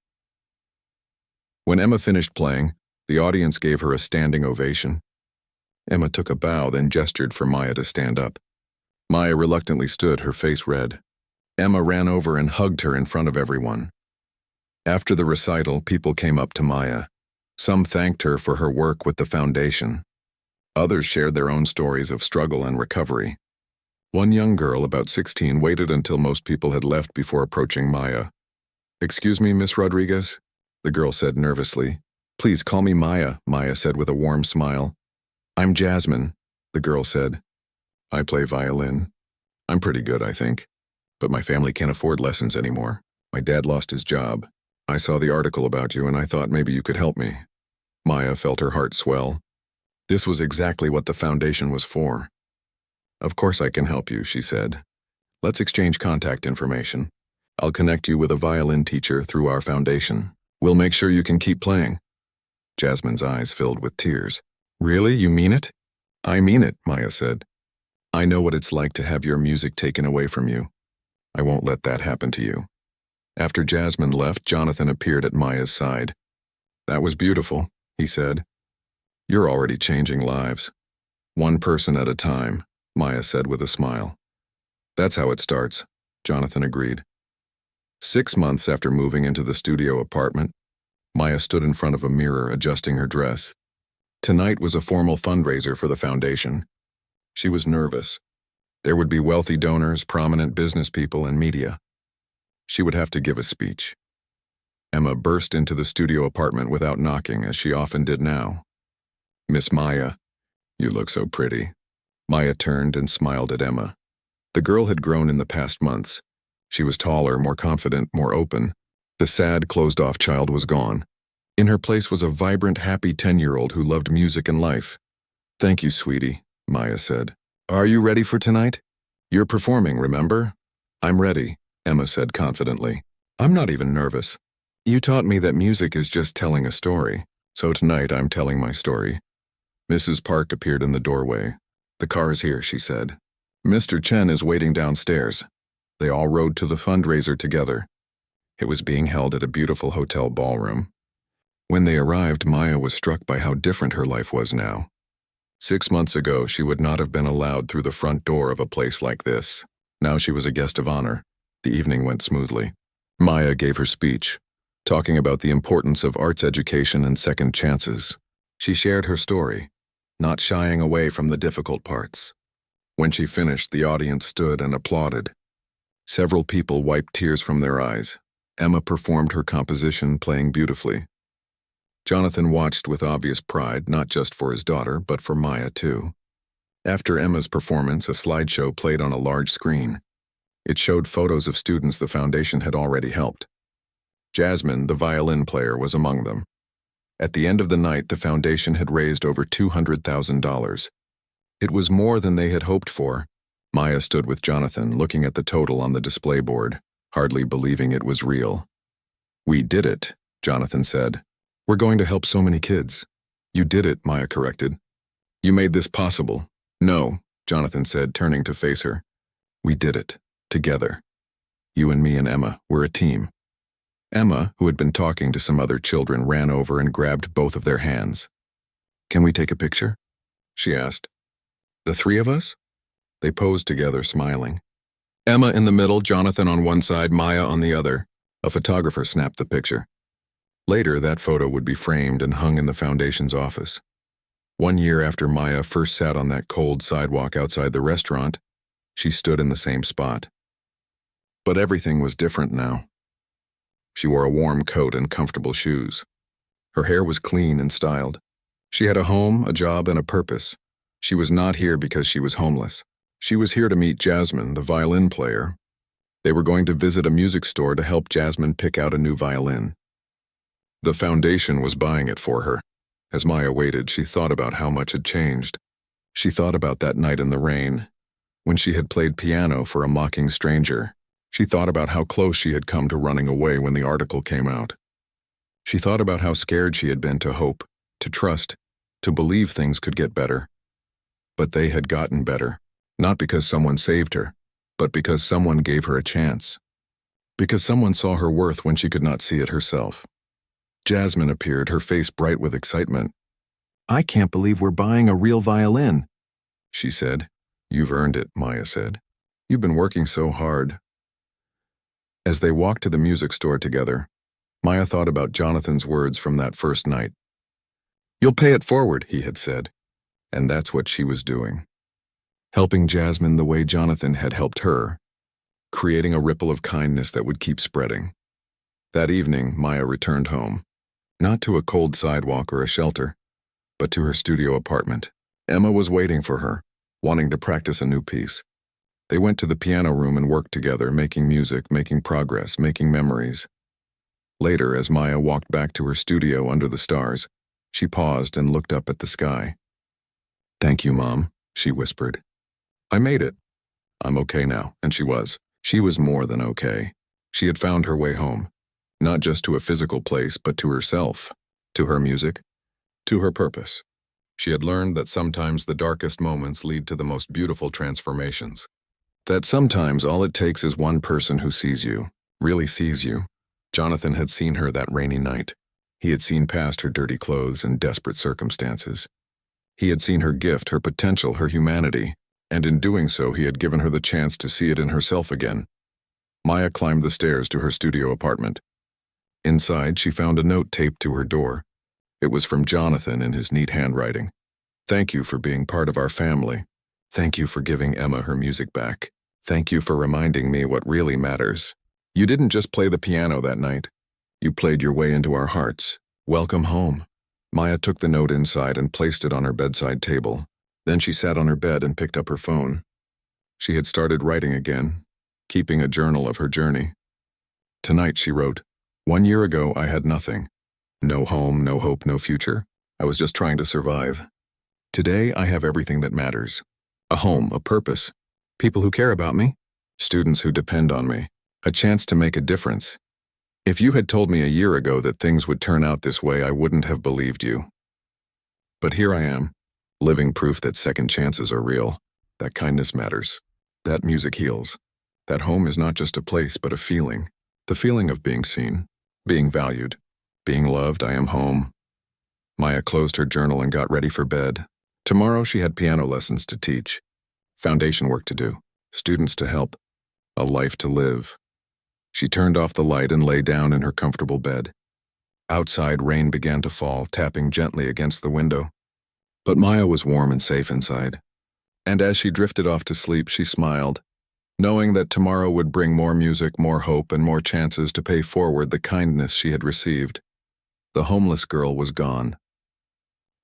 When Emma finished playing, the audience gave her a standing ovation. Emma took a bow, then gestured for Maya to stand up. Maya reluctantly stood, her face red. Emma ran over and hugged her in front of everyone. After the recital, people came up to Maya. Some thanked her for her work with the foundation. Others shared their own stories of struggle and recovery. One young girl, about 16, waited until most people had left before approaching Maya. Excuse me, Miss Rodriguez, the girl said nervously. Please call me Maya, Maya said with a warm smile. I'm Jasmine, the girl said. I play violin. I'm pretty good, I think. But my family can't afford lessons anymore. My dad lost his job. I saw the article about you and I thought maybe you could help me. Maya felt her heart swell. This was exactly what the foundation was for. Of course I can help you, she said. Let's exchange contact information. I'll connect you with a violin teacher through our foundation. We'll make sure you can keep playing. Jasmine's eyes filled with tears. Really, you mean it? I mean it, Maya said. I know what it's like to have your music taken away from you. I won't let that happen to you. After Jasmine left, Jonathan appeared at Maya's side. That was beautiful, he said. You're already changing lives. One person at a time, Maya said with a smile. That's how it starts, Jonathan agreed. 6 months after moving into the studio apartment, Maya stood in front of a mirror adjusting her dress. Tonight was a formal fundraiser for the foundation. She was nervous. There would be wealthy donors, prominent business people, and media. She would have to give a speech. Emma burst into the studio apartment without knocking, as she often did now. Miss Maya, you look so pretty. Maya turned and smiled at Emma. The girl had grown in the past months. She was taller, more confident, more open. The sad, closed-off child was gone. In her place was a vibrant, happy 10-year-old who loved music and life. Thank you, sweetie, Maya said. Are you ready for tonight? You're performing, remember? I'm ready, Emma said confidently. I'm not even nervous. You taught me that music is just telling a story, so tonight I'm telling my story. Mrs. Park appeared in the doorway. The car's here, she said. Mr. Chen is waiting downstairs. They all rode to the fundraiser together. It was being held at a beautiful hotel ballroom. When they arrived, Maya was struck by how different her life was now. 6 months ago, she would not have been allowed through the front door of a place like this. Now she was a guest of honor. The evening went smoothly. Maya gave her speech, talking about the importance of arts education and second chances. She shared her story, not shying away from the difficult parts. When she finished, the audience stood and applauded. Several people wiped tears from their eyes. Emma performed her composition, playing beautifully. Jonathan watched with obvious pride, not just for his daughter, but for Maya too. After Emma's performance, a slideshow played on a large screen. It showed photos of students the foundation had already helped. Jasmine, the violin player, was among them. At the end of the night, the foundation had raised over $200,000. It was more than they had hoped for. Maya stood with Jonathan, looking at the total on the display board, hardly believing it was real. "We did it," Jonathan said. "We're going to help so many kids." "You did it," Maya corrected. "You made this possible." "No," Jonathan said, turning to face her. "We did it. Together. You and me and Emma, we're a team." Emma, who had been talking to some other children, ran over and grabbed both of their hands. "Can we take a picture?" she asked. "The three of us?" They posed together, smiling. Emma in the middle, Jonathan on one side, Maya on the other. A photographer snapped the picture. Later, that photo would be framed and hung in the foundation's office. 1 year after Maya first sat on that cold sidewalk outside the restaurant, she stood in the same spot. But everything was different now. She wore a warm coat and comfortable shoes. Her hair was clean and styled. She had a home, a job, and a purpose. She was not here because she was homeless. She was here to meet Jasmine, the violin player. They were going to visit a music store to help Jasmine pick out a new violin. The foundation was buying it for her. As Maya waited, she thought about how much had changed. She thought about that night in the rain, when she had played piano for a mocking stranger. She thought about how close she had come to running away when the article came out. She thought about how scared she had been to hope, to trust, to believe things could get better. But they had gotten better, not because someone saved her, but because someone gave her a chance. Because someone saw her worth when she could not see it herself. Jasmine appeared, her face bright with excitement. "I can't believe we're buying a real violin," she said. "You've earned it," Maya said. "You've been working so hard." As they walked to the music store together, Maya thought about Jonathan's words from that first night. "You'll pay it forward," he had said. And that's what she was doing. Helping Jasmine the way Jonathan had helped her, creating a ripple of kindness that would keep spreading. That evening, Maya returned home, not to a cold sidewalk or a shelter, but to her studio apartment. Emma was waiting for her, wanting to practice a new piece. They went to the piano room and worked together, making music, making progress, making memories. Later, as Maya walked back to her studio under the stars, she paused and looked up at the sky. "Thank you, Mom," she whispered. "I made it. I'm okay now," and she was. She was more than okay. She had found her way home, not just to a physical place, but to herself, to her music, to her purpose. She had learned that sometimes the darkest moments lead to the most beautiful transformations. That sometimes all it takes is one person who sees you, really sees you. Jonathan had seen her that rainy night. He had seen past her dirty clothes and desperate circumstances. He had seen her gift, her potential, her humanity, and in doing so he had given her the chance to see it in herself again. Maya climbed the stairs to her studio apartment. Inside, she found a note taped to her door. It was from Jonathan in his neat handwriting. "Thank you for being part of our family. Thank you for giving Emma her music back. Thank you for reminding me what really matters. You didn't just play the piano that night. You played your way into our hearts. Welcome home." Maya took the note inside and placed it on her bedside table. Then she sat on her bed and picked up her phone. She had started writing again, keeping a journal of her journey. Tonight, she wrote, "1 year ago, I had nothing. No home, no hope, no future. I was just trying to survive. Today, I have everything that matters. A home, a purpose, people who care about me, students who depend on me, a chance to make a difference. If you had told me a year ago that things would turn out this way, I wouldn't have believed you. But here I am, living proof that second chances are real, that kindness matters, that music heals, that home is not just a place but a feeling, the feeling of being seen, being valued, being loved. I am home." Maya closed her journal and got ready for bed. Tomorrow she had piano lessons to teach, foundation work to do, students to help, a life to live. She turned off the light and lay down in her comfortable bed. Outside, rain began to fall, tapping gently against the window. But Maya was warm and safe inside. And as she drifted off to sleep, she smiled. knowing that tomorrow would bring more music, more hope, and more chances to pay forward the kindness she had received. The homeless girl was gone.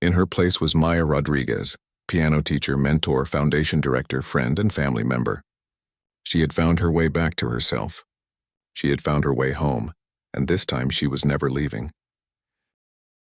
In her place was Maya Rodriguez, piano teacher, mentor, foundation director, friend, and family member. She had found her way back to herself. She had found her way home, and this time she was never leaving.